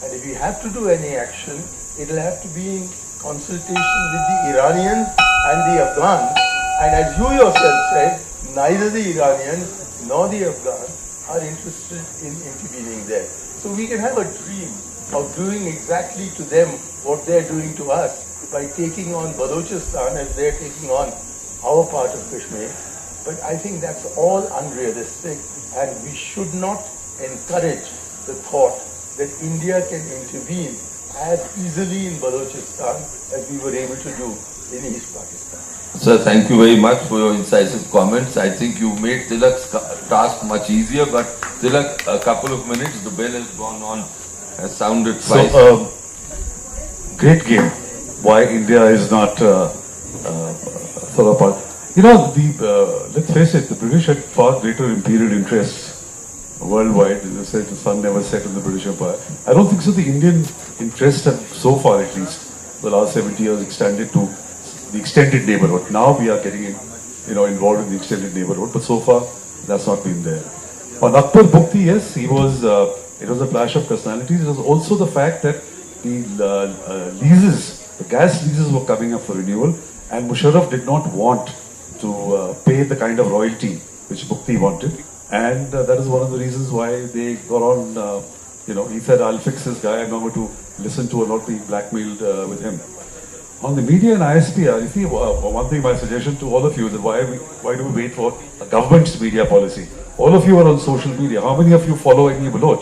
And if we have to do any action, it will have to be in consultation with the Iranians and the Afghans. And as you yourself said, neither the Iranians nor the Afghans are interested in intervening there. So we can have a dream of doing exactly to them what they're doing to us by taking on Balochistan as they're taking on our part of Kashmir. But I think that's all unrealistic, and we should not encourage the thought that India can intervene as easily in Balochistan as we were able to do in East Pakistan. Sir, thank you very much for your incisive comments. I think you made Tilak's task much easier, but Tilak, a couple of minutes, the bell has gone on, has sounded twice. So, great game. Why India is not sort of part. You know, let's face it, the British had far greater imperial interests worldwide. As I said, the sun never set in the British Empire. I don't think so. The Indian interests have, so far at least, the last 70 years extended to the extended neighborhood. Now we are getting involved in the extended neighborhood, but so far that's not been there. On Akbar Bukti, yes, he was. It was a clash of personalities. It was also the fact that the leases, the gas leases were coming up for renewal, and Musharraf did not want to pay the kind of royalty which Bukti wanted, and that is one of the reasons why they got on. He said, "I'll fix this guy. I'm not going to listen to or not be blackmailed with him." On the media and ISPR, you see, one thing, my suggestion to all of you is that why do we wait for a government's media policy? All of you are on social media. How many of you follow any Baloch?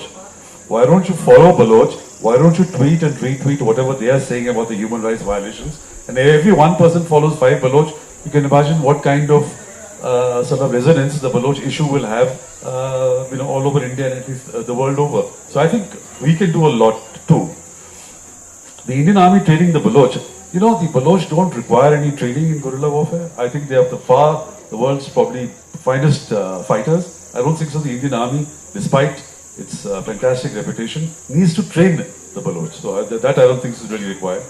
Why don't you follow Baloch? Why don't you tweet and retweet whatever they are saying about the human rights violations? And every one person follows 5 Baloch, you can imagine what kind of sort of resonance the Baloch issue will have, all over India and at least the world over. So I think we can do a lot too. The Indian Army training the Baloch. The Baloch don't require any training in guerrilla warfare. I think they have the world's probably finest fighters. I don't think so. The Indian Army, despite its fantastic reputation, needs to train the Baloch. So that I don't think is really required.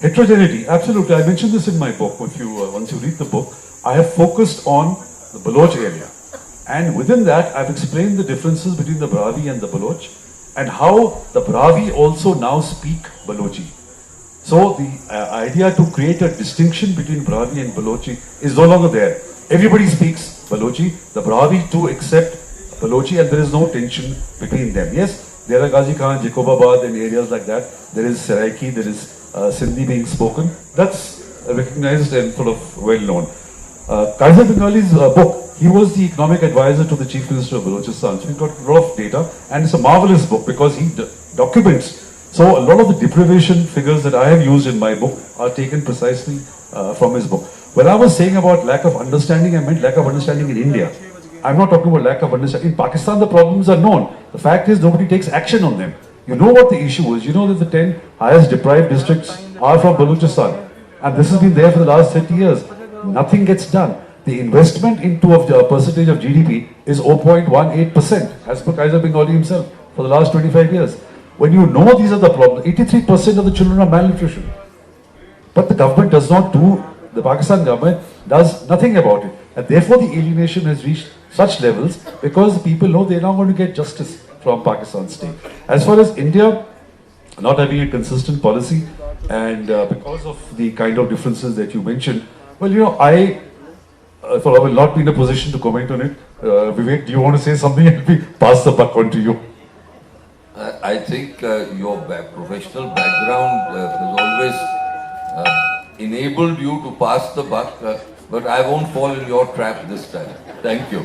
Heterogeneity, absolutely. I mentioned this in my book. Once you read the book, I have focused on the Baloch area. And within that, I've explained the differences between the Brahvi and the Baloch, and how the Brahvi also now speak Balochi. So the idea to create a distinction between Brahvi and Balochi is no longer there. Everybody speaks Balochi. The Brahvi too accept Balochi, and there is no tension between them. Yes, there are Ghazi Khan, Jacobabad and areas like that. There is Saraiki, there is Sindhi being spoken. That's recognized and sort of well known. Kaiser Bengali's book, he was the economic advisor to the Chief Minister of Balochistan. So we've got a lot of data, and it's a marvelous book because he documents. So a lot of the deprivation figures that I have used in my book are taken precisely from his book. When I was saying about lack of understanding, I meant lack of understanding in India. I'm not talking about lack of understanding. In Pakistan, the problems are known. The fact is nobody takes action on them. You know what the issue is. You know that the 10 highest deprived districts are from Balochistan. And this has been there for the last 30 years. Nothing gets done. The investment into a percentage of GDP is 0.18%, as per Kaiser Bengali himself, for the last 25 years. When you know these are the problems, 83% of the children are malnutrition. But the government does not do, the Pakistan government does nothing about it. And therefore the alienation has reached such levels because the people know they're not going to get justice from Pakistan state. As far as India not having a consistent policy, and because of the kind of differences that you mentioned, well, I will not be in a position to comment on it. Vivek, do you want to say something? Let me pass the buck on to you. I think your professional background has always enabled you to pass the buck, but I won't fall in your trap this time. Thank you.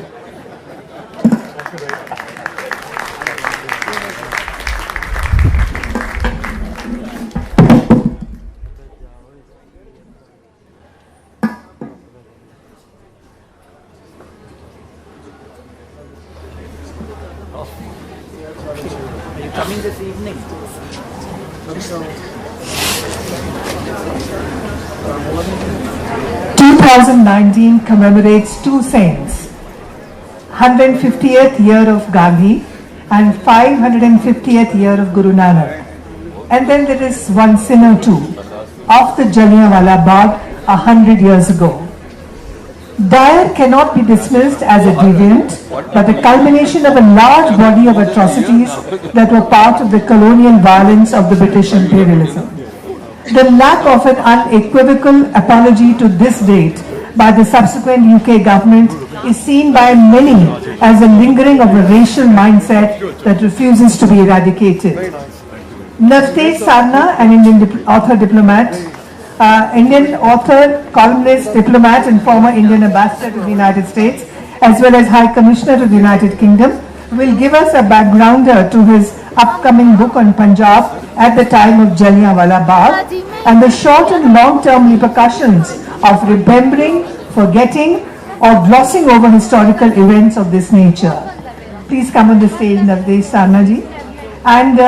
Are you coming this evening? 2019 commemorates two saints, 150th year of Gandhi and 550th year of Guru Nanak. And then there is one sinner too, of the Jallianwala Bagh 100 years ago. Dyer cannot be dismissed as a deviant, but the culmination of a large body of atrocities that were part of the colonial violence of the British imperialism. The lack of an unequivocal apology to this date by the subsequent UK government is seen by many as a lingering of a racial mindset that refuses to be eradicated. Navtej Sarna, an Indian author, diplomat, Indian author, columnist, diplomat and former Indian ambassador to the United States as well as High Commissioner to the United Kingdom, will give us a backgrounder to his upcoming book on Punjab at the time of Jallianwala Bagh and the short and long-term repercussions of remembering, forgetting or glossing over historical events of this nature. Please come on the stage, Navtej Sarna ji. And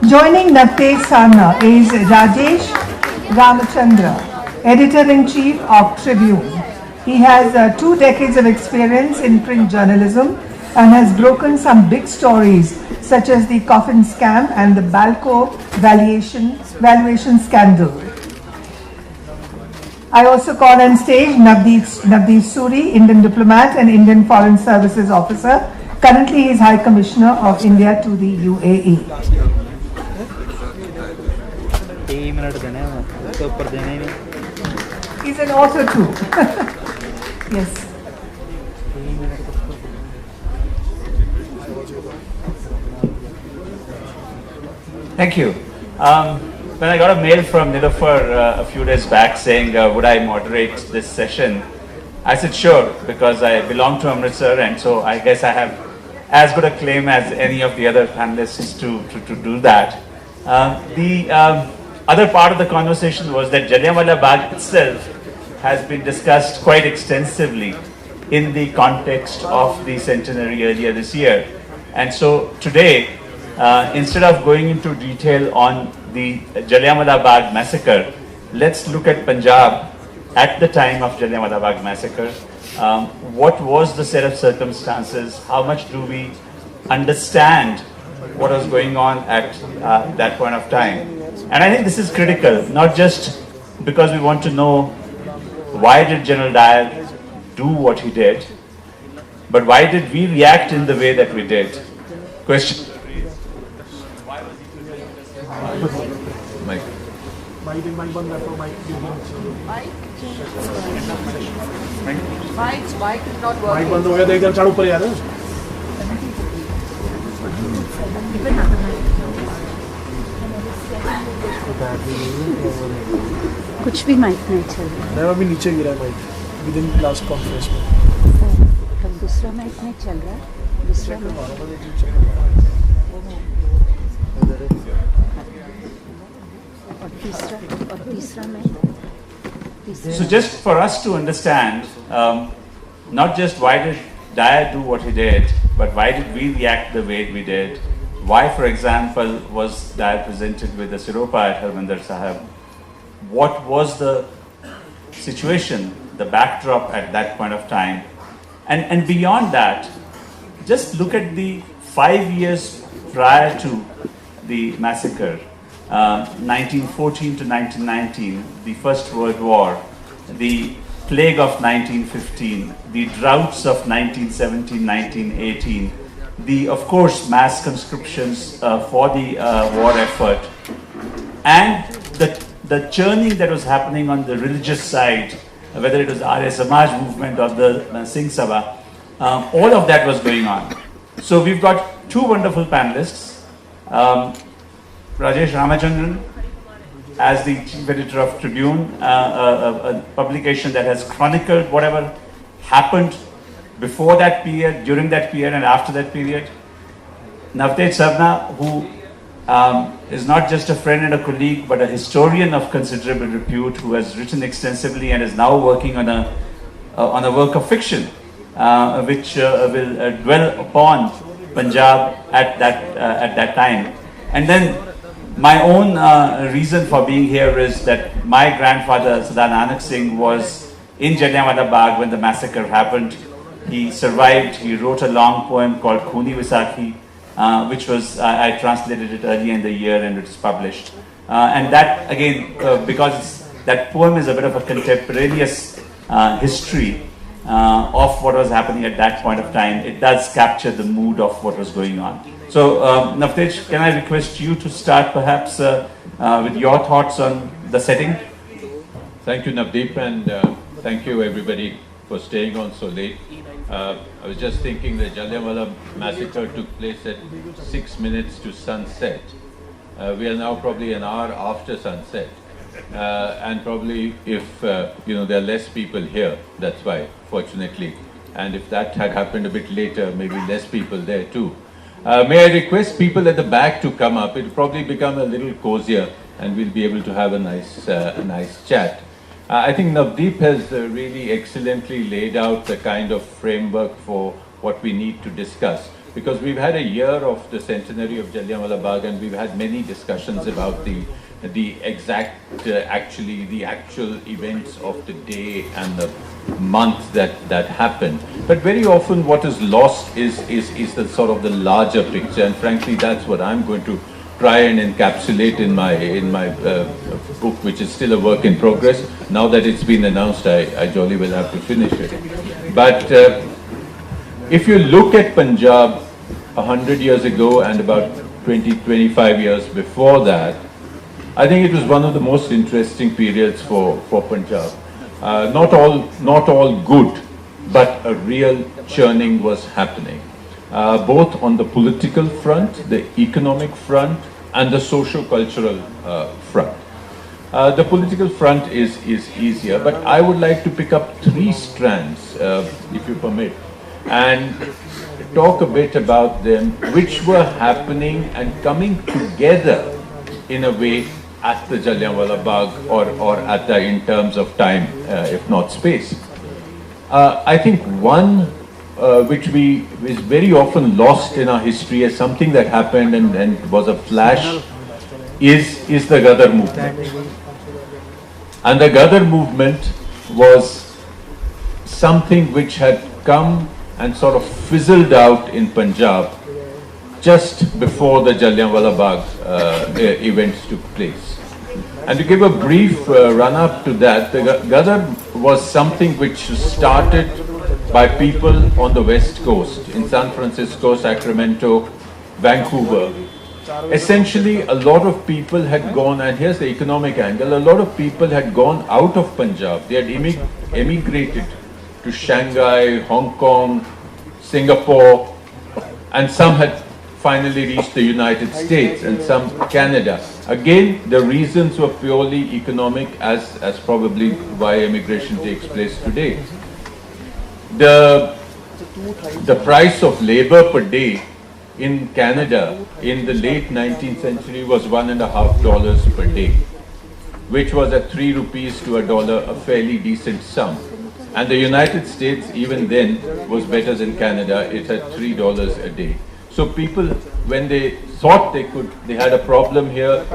joining Navtej Sarna is Rajesh Ramachandra, Editor-in-Chief of Tribune. He has 2 decades of experience in print journalism and has broken some big stories such as the coffin scam and the Balco valuation scandal. I also call on stage Navdeep Suri, Indian diplomat and Indian Foreign Services officer. Currently he is High Commissioner of India to the UAE. He's an author too. Yes. Thank you. When I got a mail from Nilofer a few days back saying, would I moderate this session? I said, sure, because I belong to Amritsar and so I guess I have as good a claim as any of the other panelists to do that. The other part of the conversation was that Jallianwala Bagh itself has been discussed quite extensively in the context of the centenary earlier this year. And so today, instead of going into detail on the Jallianwala Bagh massacre, let's look at Punjab at the time of Jallianwala Bagh massacre. What was the set of circumstances? How much do we understand what was going on at that point of time? And I think this is critical, not just because we want to know why did General Dyer do what he did, but why did we react in the way that we did? Question. Mike. Mike is not working. कुछ भी mic नहीं चल रहा। अभी नीचे गिरा mike within last conference में। तब दूसरा माइक नहीं चल रहा, दूसरा और तीसरा mic. So just for us to understand, not just why did Dyer do what he did, but why did we react the way we did? Why, for example, was Dyer presented with a Siropa at Harmandir Sahib? What was the situation, the backdrop at that point of time? And beyond that, just look at the 5 years prior to the massacre, 1914 to 1919, the First World War, the plague of 1915, the droughts of 1917, 1918, the, of course, mass conscriptions for the war effort, and the churning that was happening on the religious side, whether it was Arya Samaj movement or the Singh Sabha, all of that was going on. So we've got 2 wonderful panelists, Rajesh Ramachandran, as the chief editor of Tribune, a publication that has chronicled whatever happened before that period, during that period, and after that period. Navtej Sarna, who is not just a friend and a colleague, but a historian of considerable repute, who has written extensively and is now working on a work of fiction, which will dwell upon Punjab at that time. And then my own reason for being here is that my grandfather, Sardar Nanak Singh, was in Jallianwala Bagh when the massacre happened. He survived. He wrote a long poem called Khooni Vaisakhi, which was, I translated it earlier in the year and it was published. And that, again, because that poem is a bit of a contemporaneous history of what was happening at that point of time, it does capture the mood of what was going on. So, Navtej, can I request you to start perhaps with your thoughts on the setting? Thank you, Navdeep, and thank you everybody for staying on so late. I was just thinking the Jallianwala massacre took place at 6 minutes to sunset. We are now probably an hour after sunset, and probably if there are less people here, that's why, fortunately. And if that had happened a bit later, maybe less people there too. May I request people at the back to come up? It'll probably become a little cozier, and we'll be able to have a nice chat. I think Navdeep has really excellently laid out the kind of framework for what we need to discuss, because we've had a year of the centenary of Jallianwala Bagh, and we've had many discussions about the actual events of the day and the month that happened. But very often what is lost is the sort of the larger picture, and frankly that's what I'm going to try and encapsulate in my book, which is still a work in progress. Now that it's been announced, I jolly will have to finish it. But if you look at Punjab 100 years ago and about 20-25 years before that, I think it was one of the most interesting periods for Punjab. Not all good, but a real churning was happening, both on the political front, the economic front, and the socio-cultural front. The political front is easier, but I would like to pick up 3 strands, if you permit, and talk a bit about them, which were happening and coming together in a way at the Jallianwala Bagh or at the, in terms of time, if not space. I think one which is very often lost in our history as something that happened and was a flash is the Ghadar movement. And the Ghadar movement was something which had come and sort of fizzled out in Punjab just before the Jallianwala Bagh events took place. And to give a brief run-up to that, the Ghadar was something which started by people on the West Coast, in San Francisco, Sacramento, Vancouver. Essentially, a lot of people had gone, and here's the economic angle, a lot of people had gone out of Punjab. They had emigrated to Shanghai, Hong Kong, Singapore, and some had finally reached the United States and some Canada. Again, the reasons were purely economic, as probably why immigration takes place today. The price of labor per day in Canada in the late 19th century was $1.50 per day, which was at 3 rupees to $1, a fairly decent sum. And the United States, even then, was better than Canada. It had $3 a day. So people, when they thought they had a problem here,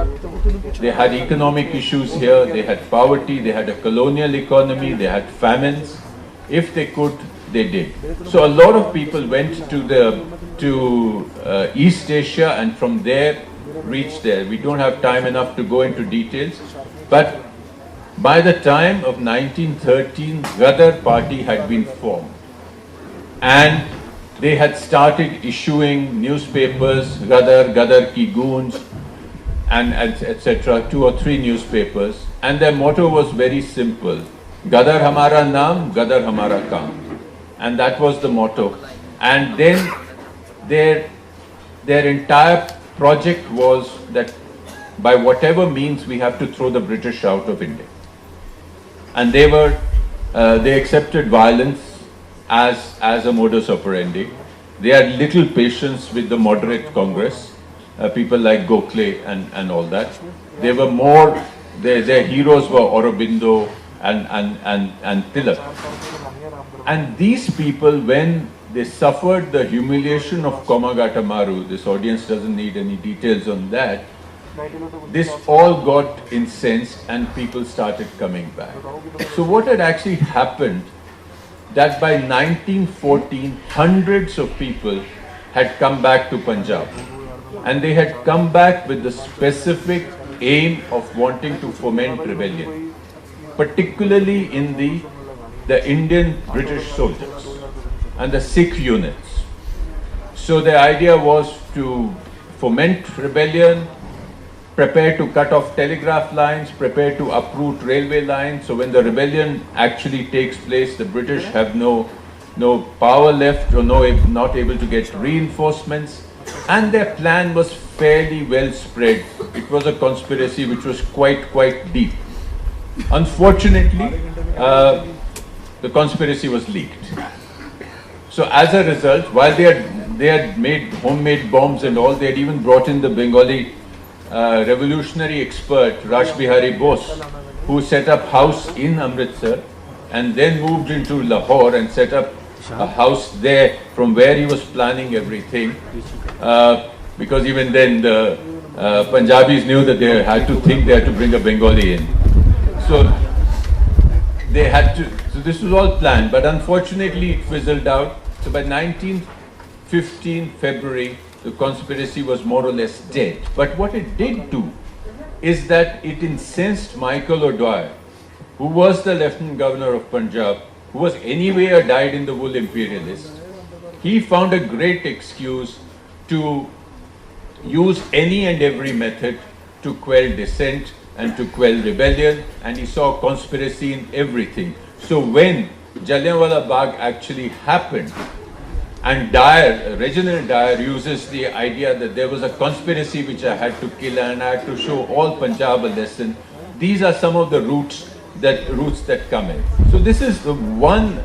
they had economic issues here, they had poverty, they had a colonial economy, they had famines. If they could, they did. So a lot of people went to East Asia and from there reached there. We don't have time enough to go into details, but by the time of 1913, Ghadar party had been formed, and they had started issuing newspapers, Ghadar Ki Goonj, and etc., 2 or 3 newspapers, and their motto was very simple: Ghadar Hamara Naam, Ghadar Hamara Kaam. And that was the motto. And then their entire project was that by whatever means we have to throw the British out of India. And they accepted violence as a modus operandi. They had little patience with the moderate Congress, people like Gokhale and all that. They were more, their heroes were Aurobindo and Tilak. And these people, when they suffered the humiliation of Komagata Maru, this audience doesn't need any details on that, this all got incensed and people started coming back. So what had actually happened, that by 1914, hundreds of people had come back to Punjab. And they had come back with the specific aim of wanting to foment rebellion, particularly in the Indian British soldiers and the Sikh units. So the idea was to foment rebellion, prepare to cut off telegraph lines, prepare to uproot railway lines. So when the rebellion actually takes place, the British have no power left or not able to get reinforcements. And their plan was fairly well spread. It was a conspiracy which was quite deep. Unfortunately, the conspiracy was leaked. So as a result, while they had made homemade bombs and all, they had even brought in the Bengali revolutionary expert Rash Bihari Bose, who set up house in Amritsar and then moved into Lahore and set up a house there from where he was planning everything. Because even then the Punjabis knew that they had to bring a Bengali in. So they had to, so this was all planned, but unfortunately it fizzled out. So by 1915 February, the conspiracy was more or less dead. But what it did do is that it incensed Michael O'Dwyer, who was the Lieutenant Governor of Punjab, who was anyway a dyed-in-the-wool imperialist. He found a great excuse to use any and every method to quell dissent and to quell rebellion, and he saw conspiracy in everything. So when Jallianwala Bagh actually happened, and Reginald Dyer uses the idea that there was a conspiracy which I had to kill and I had to show all Punjab a lesson. These are some of the roots that come in. So this is the one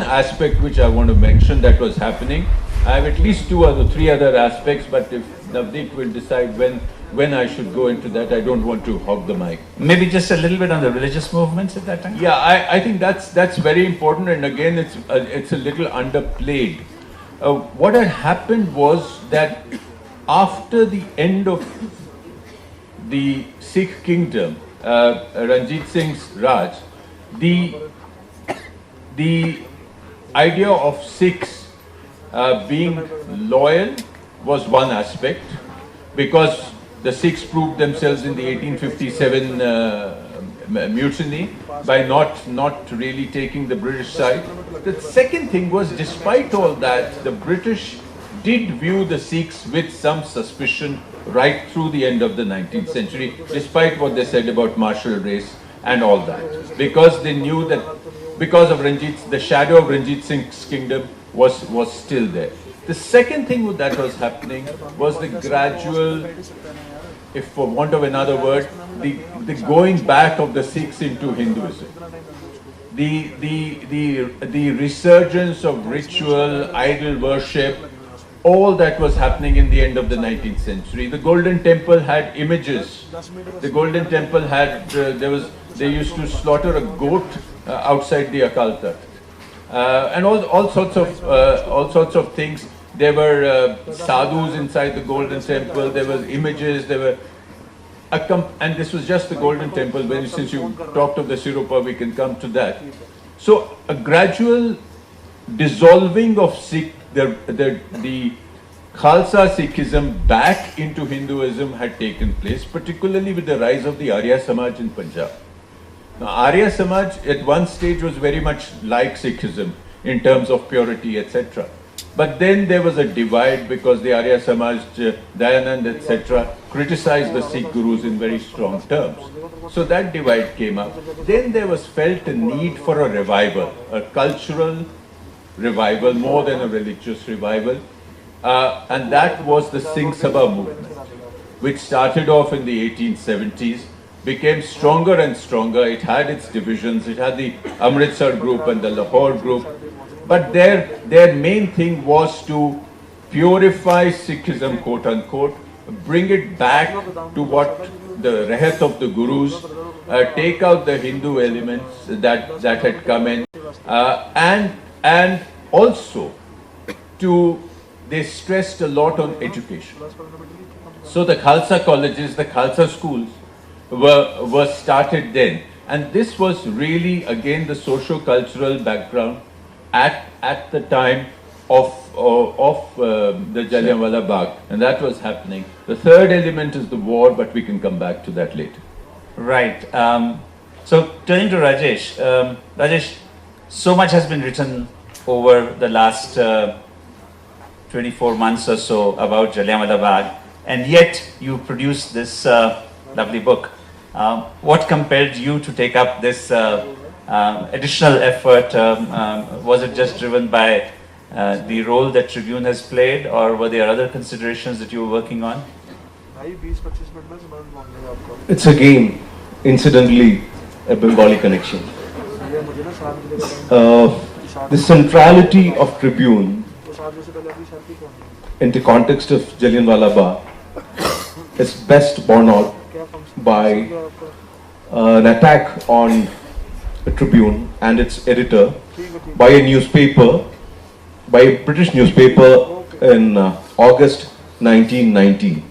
aspect which I want to mention that was happening. I have at least three other aspects, but if Navdeep will decide when I should go into that, I don't want to hog the mic. Maybe just a little bit on the religious movements at that time? Yeah, I think that's very important, and again it's a little underplayed. What had happened was that after the end of the Sikh kingdom, Ranjit Singh's Raj, the idea of Sikhs being loyal was one aspect, because the Sikhs proved themselves in the 1857 mutiny by not really taking the British side. The second thing was, despite all that, the British did view the Sikhs with some suspicion right through the end of the 19th century, despite what they said about martial race and all that, because they knew that because of the shadow of Ranjit Singh's kingdom was still there. The second thing that was happening was the gradual, if for want of another word, the going back of the Sikhs into Hinduism. The resurgence of ritual, idol worship, all that was happening in the end of the 19th century. The Golden Temple had images. The Golden Temple had, they used to slaughter a goat outside the Akal Takht. And all sorts of things. There were sadhus inside the Golden Temple. There were images. There were, and this was just the Golden Temple. Since you talked of the Siropa, we can come to that. So a gradual dissolving of the Khalsa Sikhism back into Hinduism had taken place, particularly with the rise of the Arya Samaj in Punjab. Now, Arya Samaj at one stage was very much like Sikhism in terms of purity, etc. But then there was a divide because the Arya Samaj, Dayanand, etc., criticized the Sikh gurus in very strong terms. So that divide came up. Then there was felt a need for a revival, a cultural revival more than a religious revival. And that was the Singh Sabha movement, which started off in the 1870s, became stronger and stronger. It had its divisions. It had the Amritsar group and the Lahore group. But their main thing was to purify Sikhism, quote unquote, bring it back to what the rehat of the gurus, take out the Hindu elements that had come in, and also to they stressed a lot on education. So the Khalsa colleges, the Khalsa schools were started then. And this was really, again, the socio-cultural background at the time of the Jallianwala Bagh. And that was happening. The third element is the war, but we can come back to that later. Right. So turning to Rajesh. Rajesh, so much has been written over the last 24 months or so about Jallianwala Bagh, and yet you produced this lovely book. What compelled you to take up this additional effort? Was it just driven by the role that Tribune has played, or were there other considerations that you were working on? It's again, incidentally, a Bengali connection. The centrality of Tribune in the context of Jallianwala Bagh is best borne out by an attack on the Tribune and its editor by a newspaper, by a British newspaper in August 1919.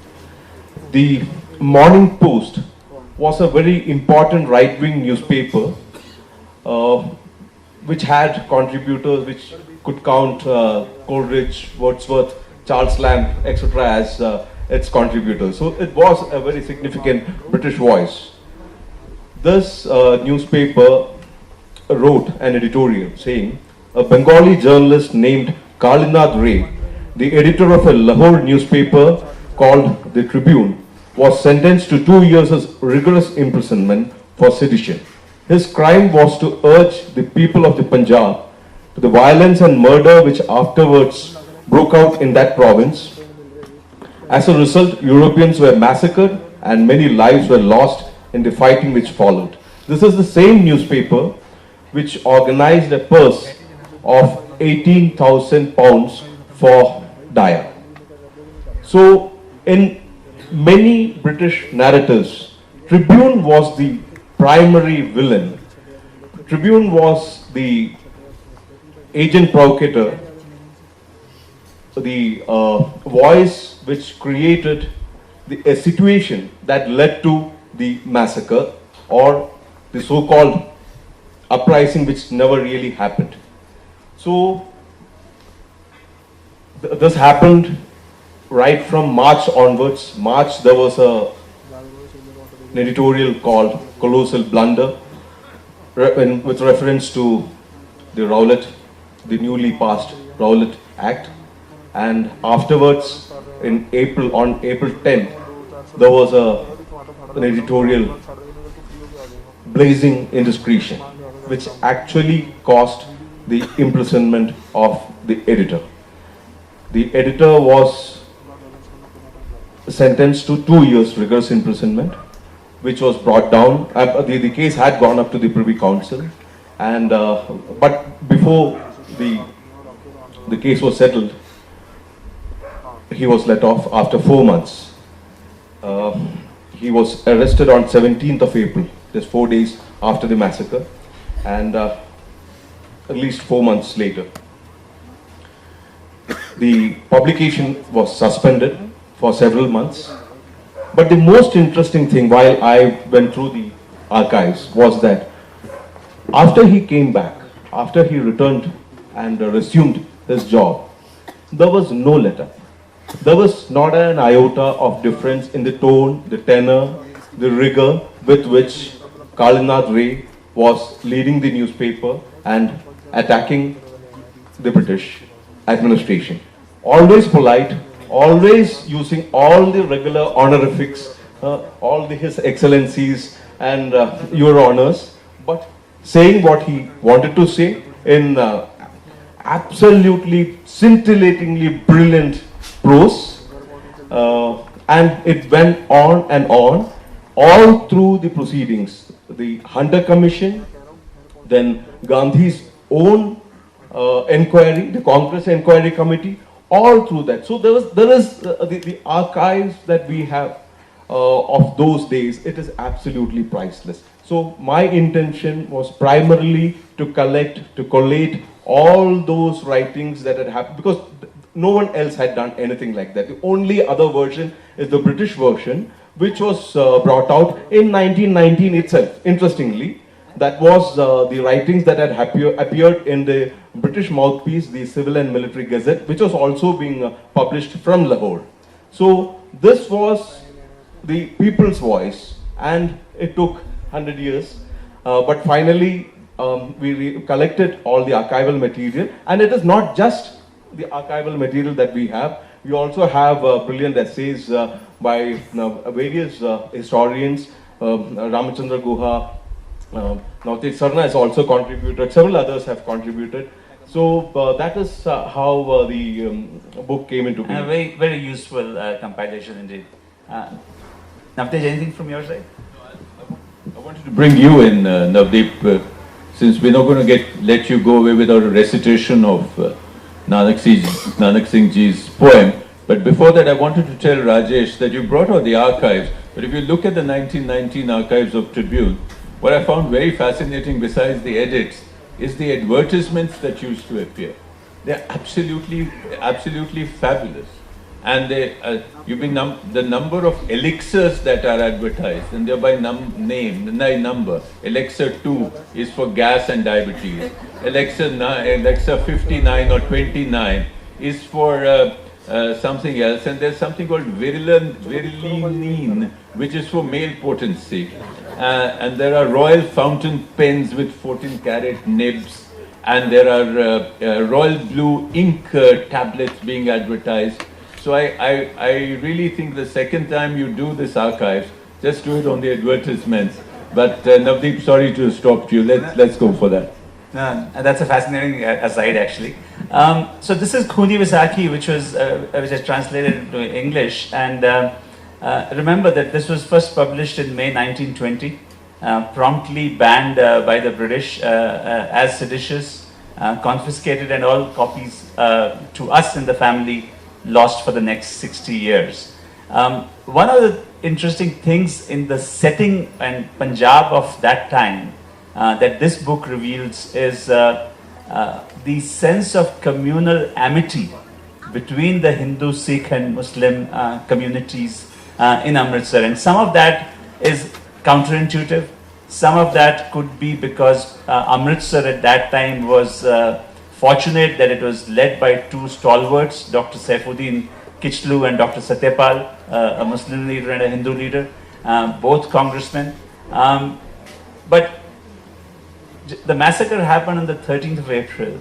The Morning Post was a very important right-wing newspaper which had contributors which could count Coleridge, Wordsworth, Charles Lamb, etc. as its contributors. So it was a very significant British voice. This newspaper wrote an editorial saying, a Bengali journalist named Kalinath Ray, the editor of a Lahore newspaper called The Tribune, was sentenced to 2 years of rigorous imprisonment for sedition. His crime was to urge the people of the Punjab to the violence and murder which afterwards broke out in that province. As a result, Europeans were massacred and many lives were lost in the fighting which followed. This is the same newspaper which organized a purse of 18,000 pounds for Daya. So, in many British narratives, Tribune was the primary villain. Tribune was the agent provocateur, the voice which created a situation that led to the massacre or the so-called uprising which never really happened. So this happened right from March onwards. March there was an editorial called Colossal Blunder with reference to the Rowlatt, the newly passed Rowlatt Act, and afterwards on April 10th there was an editorial blazing indiscretion which actually caused the imprisonment of the editor. The editor was sentenced to 2 years rigorous imprisonment, which was brought down. The case had gone up to the Privy Council, and but before the case was settled, he was let off after 4 months. He was arrested on 17th of April, just 4 days after the massacre, and at least 4 months later, the publication was suspended for several months. But the most interesting thing while I went through the archives was that after he came back, after he returned and resumed his job, there was no letter. There was not an iota of difference in the tone, the tenor, the rigor with which Kalinath Ray was leading the newspaper and attacking the British administration. Always polite, always using all the regular honorifics, all his excellencies and your honors, but saying what he wanted to say in absolutely scintillatingly brilliant prose, and it went on and on all through the proceedings. The Hunter Commission, then Gandhi's own inquiry, the Congress Inquiry Committee, all through that. So there is the archives that we have of those days. It is absolutely priceless. So my intention was primarily to collate all those writings that had happened, because no one else had done anything like that. The only other version is the British version, which was brought out in 1919 itself. Interestingly, that was the writings that had appeared in the British mouthpiece, the Civil and Military Gazette, which was also being published from Lahore. So this was the people's voice, and it took 100 years, but finally we collected all the archival material, and it is not just the archival material that we have. We also have brilliant essays by various historians. Ramachandra Guha, Navteej Sarna has also contributed, several others have contributed. So that is how the book came into being. A very, very useful compilation indeed. Navteej, anything from your side? I wanted to bring you in, Navdeep, since we're not going to let you go away without a recitation of Nanak Singh Ji's poem. But before that, I wanted to tell Rajesh that you brought out the archives. But if you look at the 1919 archives of Tribune, what I found very fascinating, besides the edits, is the advertisements that used to appear. They're absolutely fabulous. And the number of elixirs that are advertised, and they're by number. Elixir 2 is for gas and diabetes. Elixir 59 or 29 is for something else. And there's something called virilinine, which is for male potency. And there are royal fountain pens with 14-carat nibs. And there are royal blue ink tablets being advertised. So I really think the second time you do this archives, just do it on the advertisements. But Navdeep, sorry to stop you. Let's go for that. No, that's a fascinating aside, actually. So this is Khundi Vaisakhi, which is translated into English. And remember that this was first published in May 1920, promptly banned by the British as seditious, confiscated, and all copies to us in the family lost for the next 60 years. One of the interesting things in the setting and Punjab of that time that this book reveals is the sense of communal amity between the Hindu, Sikh and Muslim communities in Amritsar. And some of that is counterintuitive. Some of that could be because Amritsar at that time was fortunate that it was led by two stalwarts, Dr. Saifuddin Kichlu and Dr. Satyapal, a Muslim leader and a Hindu leader, both congressmen. But the massacre happened on the 13th of April.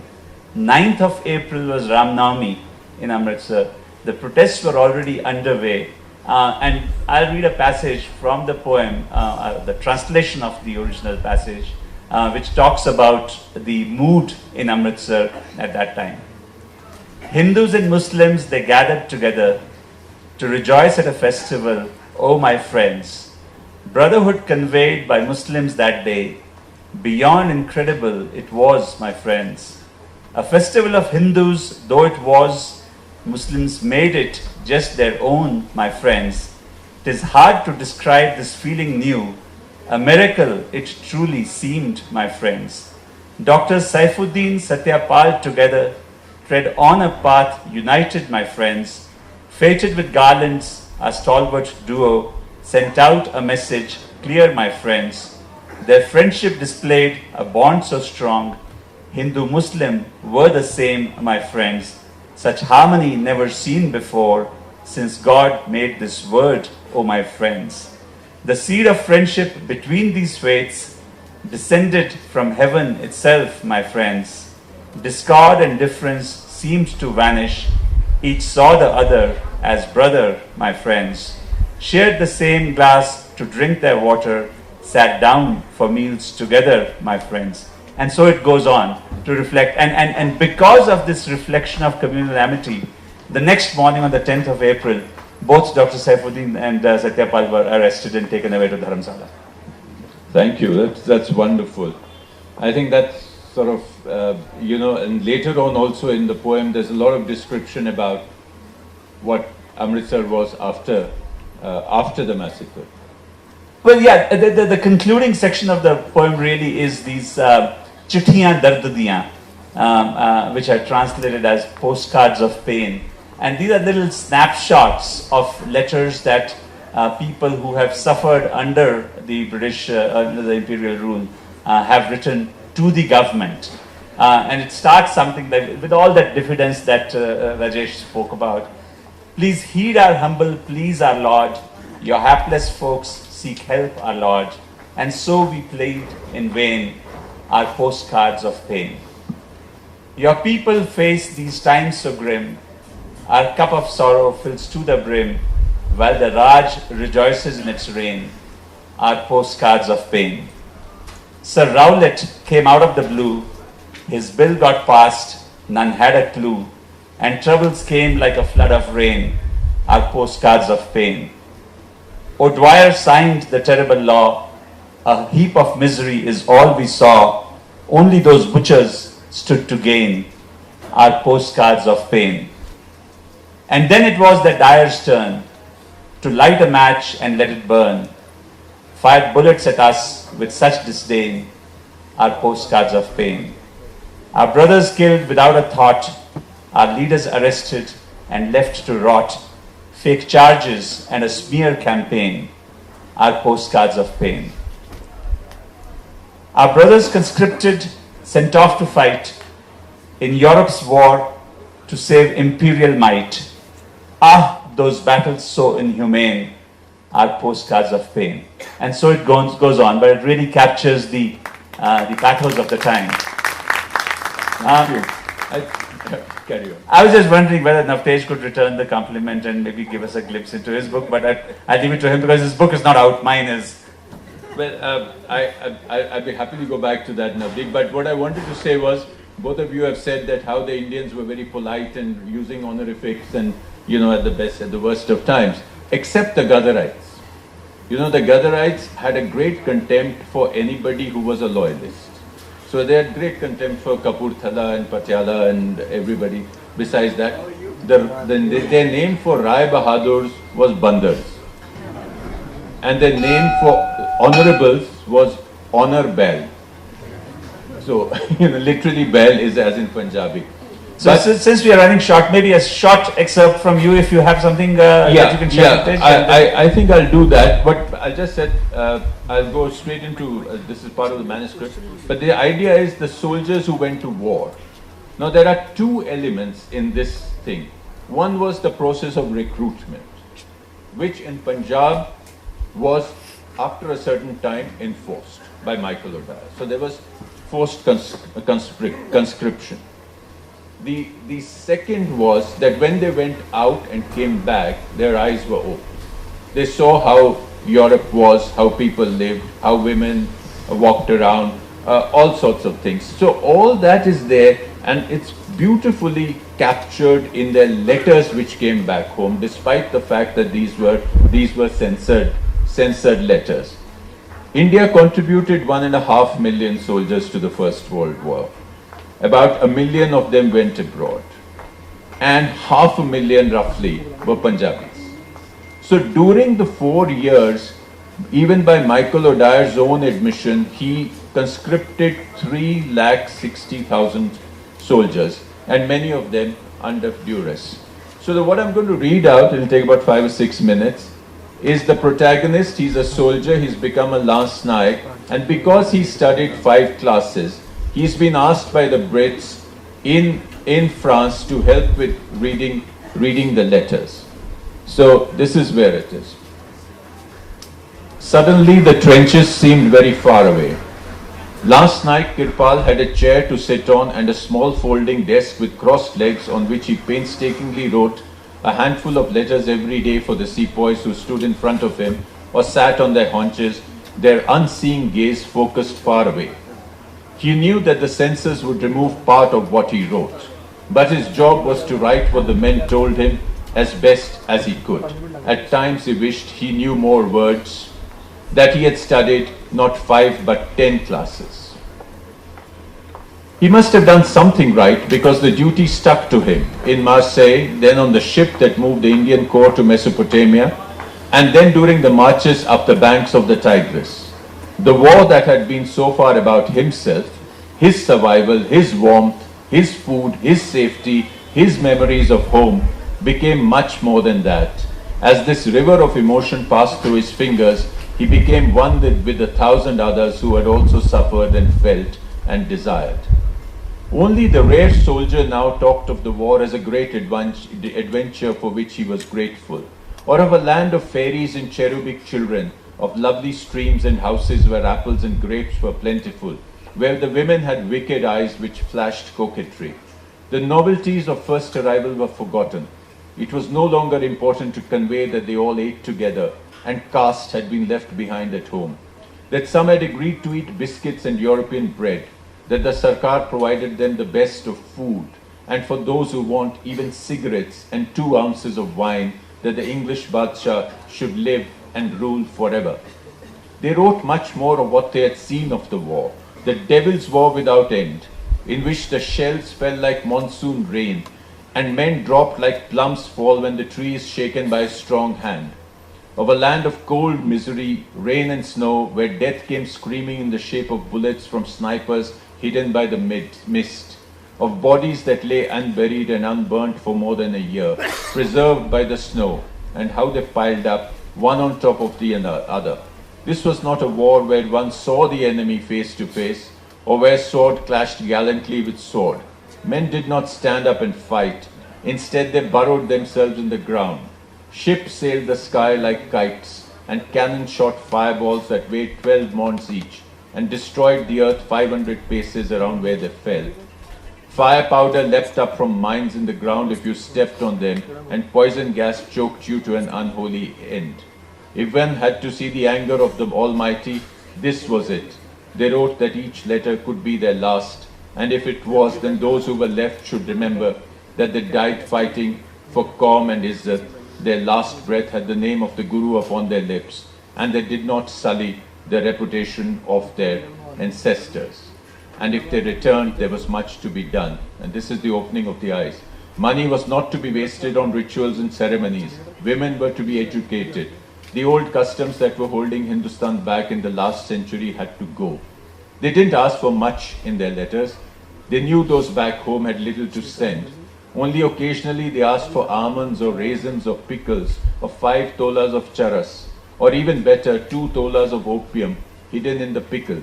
9th of April was Ram Navami in Amritsar. The protests were already underway. And I'll read a passage from the poem, the translation of the original passage, which talks about the mood in Amritsar at that time. Hindus and Muslims, they gathered together to rejoice at a festival, oh my friends. Brotherhood conveyed by Muslims that day, beyond incredible it was, my friends. A festival of Hindus, though it was, Muslims made it just their own, my friends. 'Tis hard to describe this feeling new. A miracle it truly seemed, my friends. Dr. Saifuddin Satyapal together tread on a path united, my friends. Fated with garlands, a stalwart duo sent out a message clear, my friends. Their friendship displayed a bond so strong. Hindu-Muslim were the same, my friends. Such harmony never seen before, since God made this world, O my friends. The seed of friendship between these faiths descended from heaven itself, my friends. Discord and difference seemed to vanish. Each saw the other as brother, my friends. Shared the same glass to drink their water, sat down for meals together, my friends. And so it goes on to reflect. And because of this reflection of communal amity, the next morning on the 10th of April, both Dr. Saifuddin and Satyapal were arrested and taken away to Dharamsala. Thank you. That's wonderful. I think that's sort of, and later on also in the poem, there's a lot of description about what Amritsar was after the massacre. Well, yeah, the concluding section of the poem really is these chithiyan dard diyan, which I translated as postcards of pain. And these are little snapshots of letters that people who have suffered under the British, under the imperial rule, have written to the government. And it starts something like, with all that diffidence that Rajesh spoke about. Please heed our humble pleas, our Lord. Your hapless folks seek help, our Lord. And so we plead in vain our postcards of pain. Your people face these times so grim. Our cup of sorrow fills to the brim, while the Raj rejoices in its reign. Our postcards of pain. Sir Rowlett came out of the blue. His bill got passed, none had a clue, and troubles came like a flood of rain. Our postcards of pain. O'Dwyer signed the terrible law. A heap of misery is all we saw. Only those butchers stood to gain. Our postcards of pain. And then it was the dyer's turn to light a match and let it burn. Fired bullets at us with such disdain. Our postcards of pain. Our brothers killed without a thought. Our leaders arrested and left to rot. Fake charges and a smear campaign. Our postcards of pain. Our brothers conscripted, sent off to fight in Europe's war to save imperial might. Ah, those battles so inhumane. Our postcards of pain. And so it goes on, but it really captures the pathos of the time. Carry on. I was just wondering whether Navtej could return the compliment and maybe give us a glimpse into his book, but I'll leave it to him because his book is not out, mine is. Well, I'd be happy to go back to that, Navdeep, but what I wanted to say was, both of you have said that how the Indians were very polite and using honorifics and, at the best, at the worst of times, except the Gadarites. The Gadarites had a great contempt for anybody who was a loyalist. So they had great contempt for Kapurthala and Patiala and everybody. Besides that, their name for Rai Bahadurs was Bandars. And their name for honorables was Honor Bell. So, literally Bell is as in Punjabi. So since we are running short, maybe a short excerpt from you if you have something that you can share with us. I think I'll do that, but I just said I'll go straight into, this is part of the manuscript, but the idea is the soldiers who went to war. Now there are two elements in this thing. One was the process of recruitment, which in Punjab was after a certain time enforced by Michael O'Dwyer. So there was forced conscription. The second was that when they went out and came back, their eyes were open. They saw how Europe was, how people lived, how women walked around, all sorts of things. So all that is there, and it's beautifully captured in their letters which came back home, despite the fact that these were censored letters. India contributed 1.5 million soldiers to the First World War. About 1 million of them went abroad, and 500,000 roughly were Punjabis. So during the 4 years, even by Michael O'Dyer's own admission, he conscripted 360,000 soldiers, and many of them under duress. So what I'm going to read out, it'll take about 5 or 6 minutes, is the protagonist. He's a soldier, he's become a Lance Naik, and because he studied 5 classes, he's been asked by the Brits in France to help with reading the letters. So this is where it is. Suddenly the trenches seemed very far away. Last night Kirpal had a chair to sit on and a small folding desk with crossed legs on which he painstakingly wrote a handful of letters every day for the sepoys who stood in front of him or sat on their haunches, their unseeing gaze focused far away. He knew that the censors would remove part of what he wrote, but his job was to write what the men told him as best as he could. At times he wished he knew more words, that he had studied not 5 but 10 classes. He must have done something right because the duty stuck to him in Marseille, then on the ship that moved the Indian Corps to Mesopotamia, and then during the marches up the banks of the Tigris. The war that had been so far about himself, his survival, his warmth, his food, his safety, his memories of home became much more than that. As this river of emotion passed through his fingers, he became one with 1,000 others who had also suffered and felt and desired. Only the rare soldier now talked of the war as a great adventure for which he was grateful, or of a land of fairies and cherubic children, of lovely streams and houses where apples and grapes were plentiful, where the women had wicked eyes which flashed coquetry. The novelties of first arrival were forgotten. It was no longer important to convey that they all ate together and caste had been left behind at home, that some had agreed to eat biscuits and European bread, that the Sarkar provided them the best of food, and for those who want even cigarettes and 2 ounces of wine, that the English Badshah should live and rule forever. They wrote much more of what they had seen of the war, the devil's war without end, in which the shells fell like monsoon rain, and men dropped like plums fall when the tree is shaken by a strong hand. Of a land of cold misery, rain and snow, where death came screaming in the shape of bullets from snipers hidden by the mist. Of bodies that lay unburied and unburnt for more than a year, preserved by the snow, and how they piled up, one on top of the other. This was not a war where one saw the enemy face to face, or where sword clashed gallantly with sword. Men did not stand up and fight. Instead, they burrowed themselves in the ground. Ships sailed the sky like kites, and cannon shot fireballs that weighed 12 mons each, and destroyed the earth 500 paces around where they fell. Fire powder leapt up from mines in the ground if you stepped on them, and poison gas choked you to an unholy end. If one had to see the anger of the Almighty, this was it. They wrote that each letter could be their last, and if it was, then those who were left should remember that they died fighting for Qaum and Izzat. Their last breath had the name of the Guru upon their lips, and they did not sully the reputation of their ancestors. And if they returned, there was much to be done. And this is the opening of the eyes. Money was not to be wasted on rituals and ceremonies. Women were to be educated. The old customs that were holding Hindustan back in the last century had to go. They didn't ask for much in their letters. They knew those back home had little to send. Only occasionally they asked for almonds or raisins or pickles, or 5 tolas of charas, or even better, 2 tolas of opium hidden in the pickle,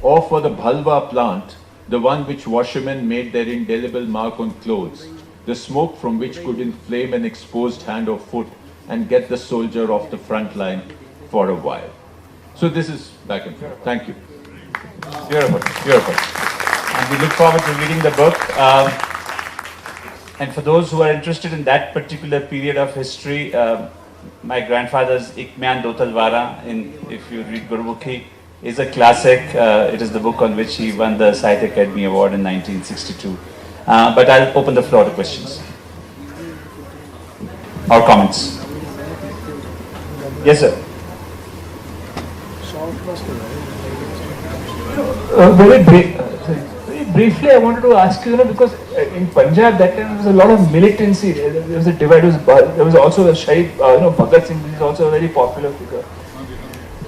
or for the bhalwa plant, the one which washermen made their indelible mark on clothes, the smoke from which could inflame an exposed hand or foot and get the soldier off the front line for a while. So this is back and forth. Thank you. Beautiful, beautiful. And we look forward to reading the book. And for those who are interested in that particular period of history, my grandfather's Ikmyan Dotalwara, if you read Gurmukhi, is a classic. It is the book on which he won the Sahitya Academy Award in 1962. But I'll open the floor to questions or comments. Yes, sir. Very briefly, I wanted to ask you, because in Punjab that time there was a lot of militancy. There was a divide. There was also a Shahid, Bhagat Singh, which is also a very popular figure.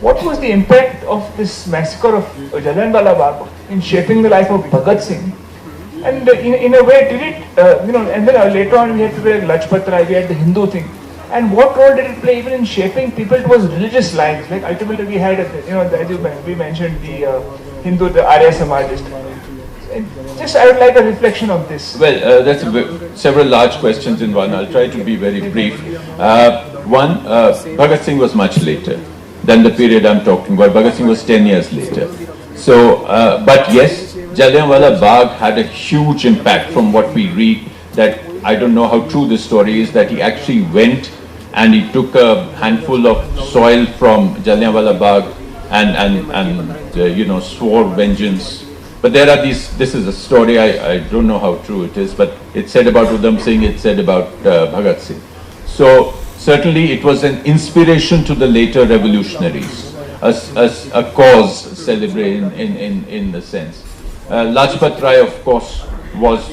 What was the impact of this massacre of Jallianwala Bagh in shaping the life of Bhagat Singh? And in a way, did it, and then later on we had people like Lajpat Rai, we had the Hindu thing. And what role did it play even in shaping people towards religious lines? Like ultimately we had, we mentioned the Hindu, the Arya Samaj. Just I would like a reflection of this. Well, that's several large questions in one. I'll try to be very brief. One, Bhagat Singh was much later than the period I'm talking about. Bhagat Singh was 10 years later. So, but yes, Jallianwala Bagh had a huge impact from what we read. That I don't know how true this story is, that he actually went and he took a handful of soil from Jallianwala Bagh and swore vengeance. But there are these, this is a story, I don't know how true it is, but it's said about Udham Singh, it's said about Bhagat Singh. So certainly it was an inspiration to the later revolutionaries, a cause celebrated in the sense. Lajpat Rai, of course, was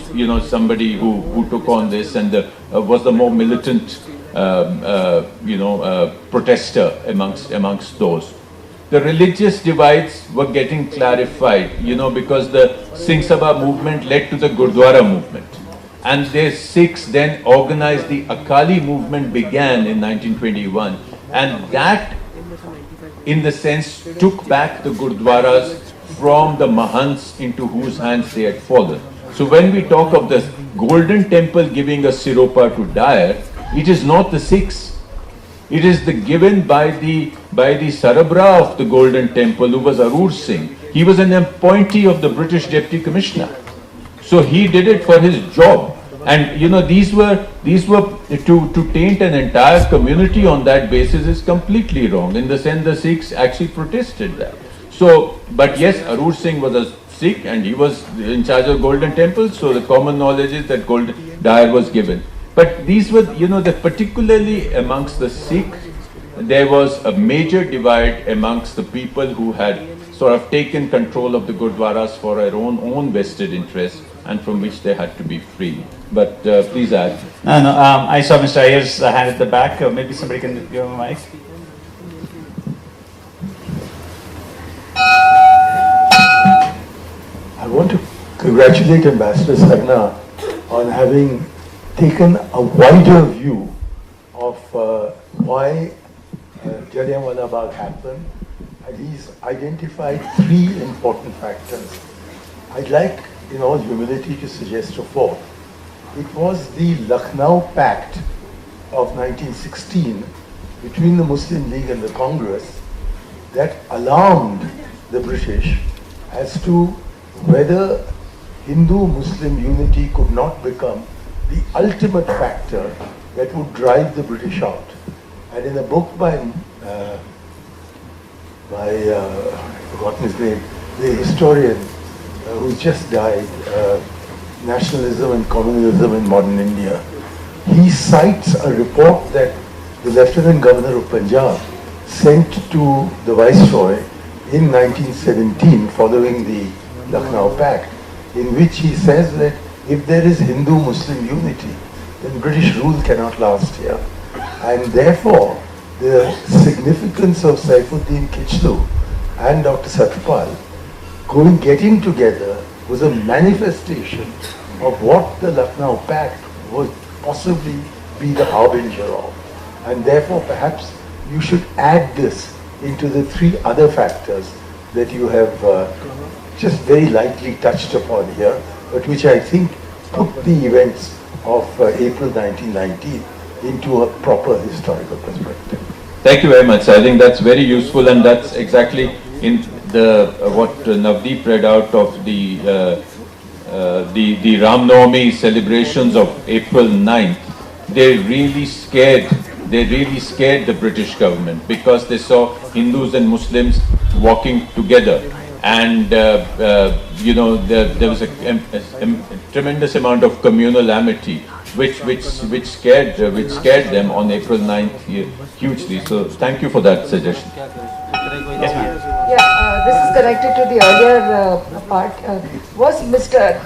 somebody who took on this and was the more militant protester amongst those. the religious divides were getting clarified, because the Singh Sabha movement led to the Gurdwara movement. And the Sikhs then organized the Akali movement began in 1921. And that, in the sense, took back the Gurdwaras from the Mahants into whose hands they had fallen. So when we talk of the Golden Temple giving a Siropa to Dyer, it is not the Sikhs. It is given by the Sarabra of the Golden Temple, who was Arur Singh. He was an appointee of the British Deputy Commissioner. So he did it for his job. And these were to taint an entire community on that basis is completely wrong. In the sense the Sikhs actually protested that. So, but yes, Arur Singh was a Sikh and he was in charge of Golden Temple. So the common knowledge is that Dyer was given. But these were, particularly amongst the Sikhs, there was a major divide amongst the people who had sort of taken control of the Gurdwaras for their own vested interests and from which they had to be free. But please add. No, I saw Mr. Ayer's hand at the back. Maybe somebody can give him a mic. I want to congratulate Ambassador Sarna on having taken a wider view of why Jallianwala Bagh happened, and he's identified 3 important factors. I'd like, in all humility, to suggest a 4th. It was the Lucknow Pact of 1916 between the Muslim League and the Congress that alarmed the British as to whether Hindu-Muslim unity could not become the ultimate factor that would drive the British out. And in a book by I've forgotten his name, the historian who just died, Nationalism and Communalism in Modern India, he cites a report that the Lieutenant Governor of Punjab sent to the Viceroy in 1917 following the Lucknow Pact, in which he says that if there is Hindu-Muslim unity, then British rule cannot last here. And therefore, the significance of Saifuddin Kichlu and Dr. Satyapal getting together was a manifestation of what the Lucknow Pact would possibly be the harbinger of. And therefore, perhaps you should add this into the 3 other factors that you have just very lightly touched upon here, but which I think put the events of April 1919 into a proper historical perspective. Thank you very much. I think that's very useful, and that's exactly in the what Navdeep read out of the Ram Navami celebrations of April 9th. They really scared the British government because they saw Hindus and Muslims walking together. And there was a tremendous amount of communal amity, which scared them on April 9th hugely. So thank you for that suggestion. Yes, ma'am. Yeah, this is connected to the earlier part. Was Mr.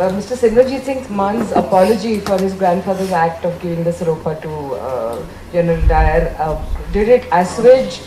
Simranjit Singh Man's apology for his grandfather's act of giving the Siropa to General Dyer, did it assuage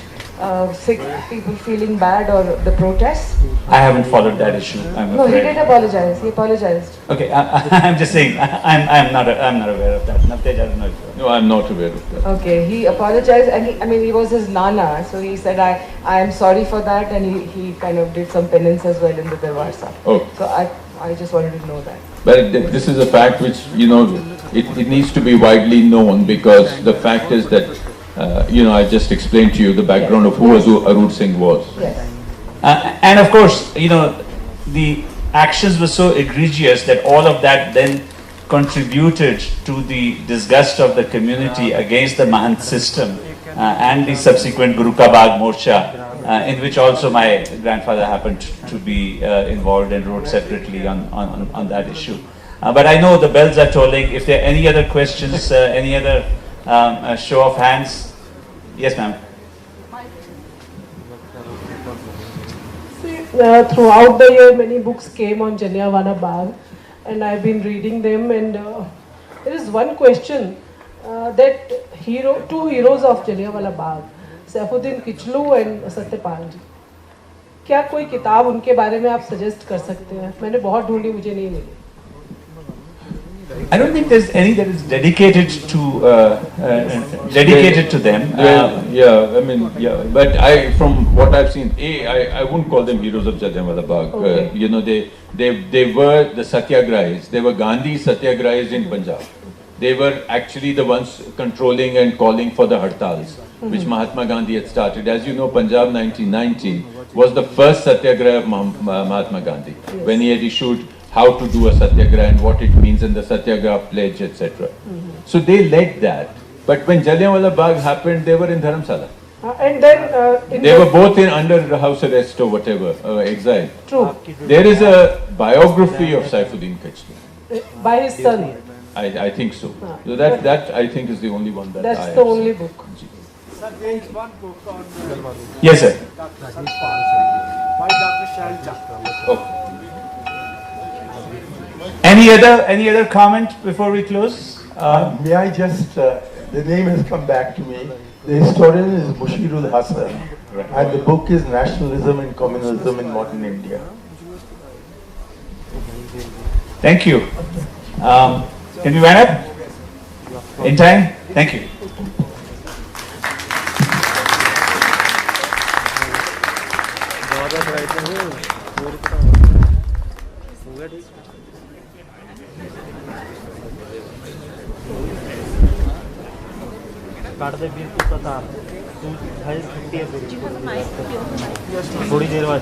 Sikh people feeling bad or the protests? I haven't followed that issue. No, he did apologize. He apologized. Okay, I'm just saying. I'm not aware of that. Navtej, I don't know. No, I'm not aware of that. Okay, he apologized, and he was his nana, so he said, I am sorry for that, and he kind of did some penance as well in the Darbar Sahib. Oh. So I just wanted to know that. But this is a fact which, it needs to be widely known, because the fact is that, I just explained to you the background of who Arur Singh was. Yes. And of course, the actions were so egregious that all of that then contributed to the disgust of the community against the Mahant system and the subsequent Guru Ka Bagh Morcha, in which also my grandfather happened to be involved and wrote separately on that issue. But I know the bells are tolling. If there are any other questions, any other show of hands? Yes, ma'am. Throughout the year, many books came on Jallianwala Bagh, and I've been reading them. And there is one question that two heroes of Jallianwala Bagh, Saifuddin Kichlu and Satyapal ji. क्या कोई किताब उनके बारे में आप suggest कर सकते हैं? मैंने बहुत ढूंढी, मुझे नहीं मिली. I don't think there's any that is dedicated to them. But from what I've seen, I wouldn't call them heroes of Jallianwala Bagh. Okay. They were the satyagrahis. They were Gandhi satyagrahis in Punjab. They were actually the ones controlling and calling for the hartals, which Mahatma Gandhi had started. As you know, Punjab 1990 was the first satyagraha of Mahatma Gandhi, when he had issued how to do a satyagraha and what it means in the satyagraha pledge, etc. So they led that. But when Jallianwala Bagh happened, they were in Dharamsala. And then They were both in under house arrest or whatever, exile. True. There is a biography of Saifuddin Kachri. By his son. I think so. So that I think is the only one that I That's have the seen. only book. Yes, sir. Okay. Any other comment before we close? May I just, the name has come back to me. The historian is Mushirul Hasan, and the book is Nationalism and Communalism in Modern India. Thank you. Can we wind up in time? Thank you. काट दे 20 तू थोड़ी देर बाद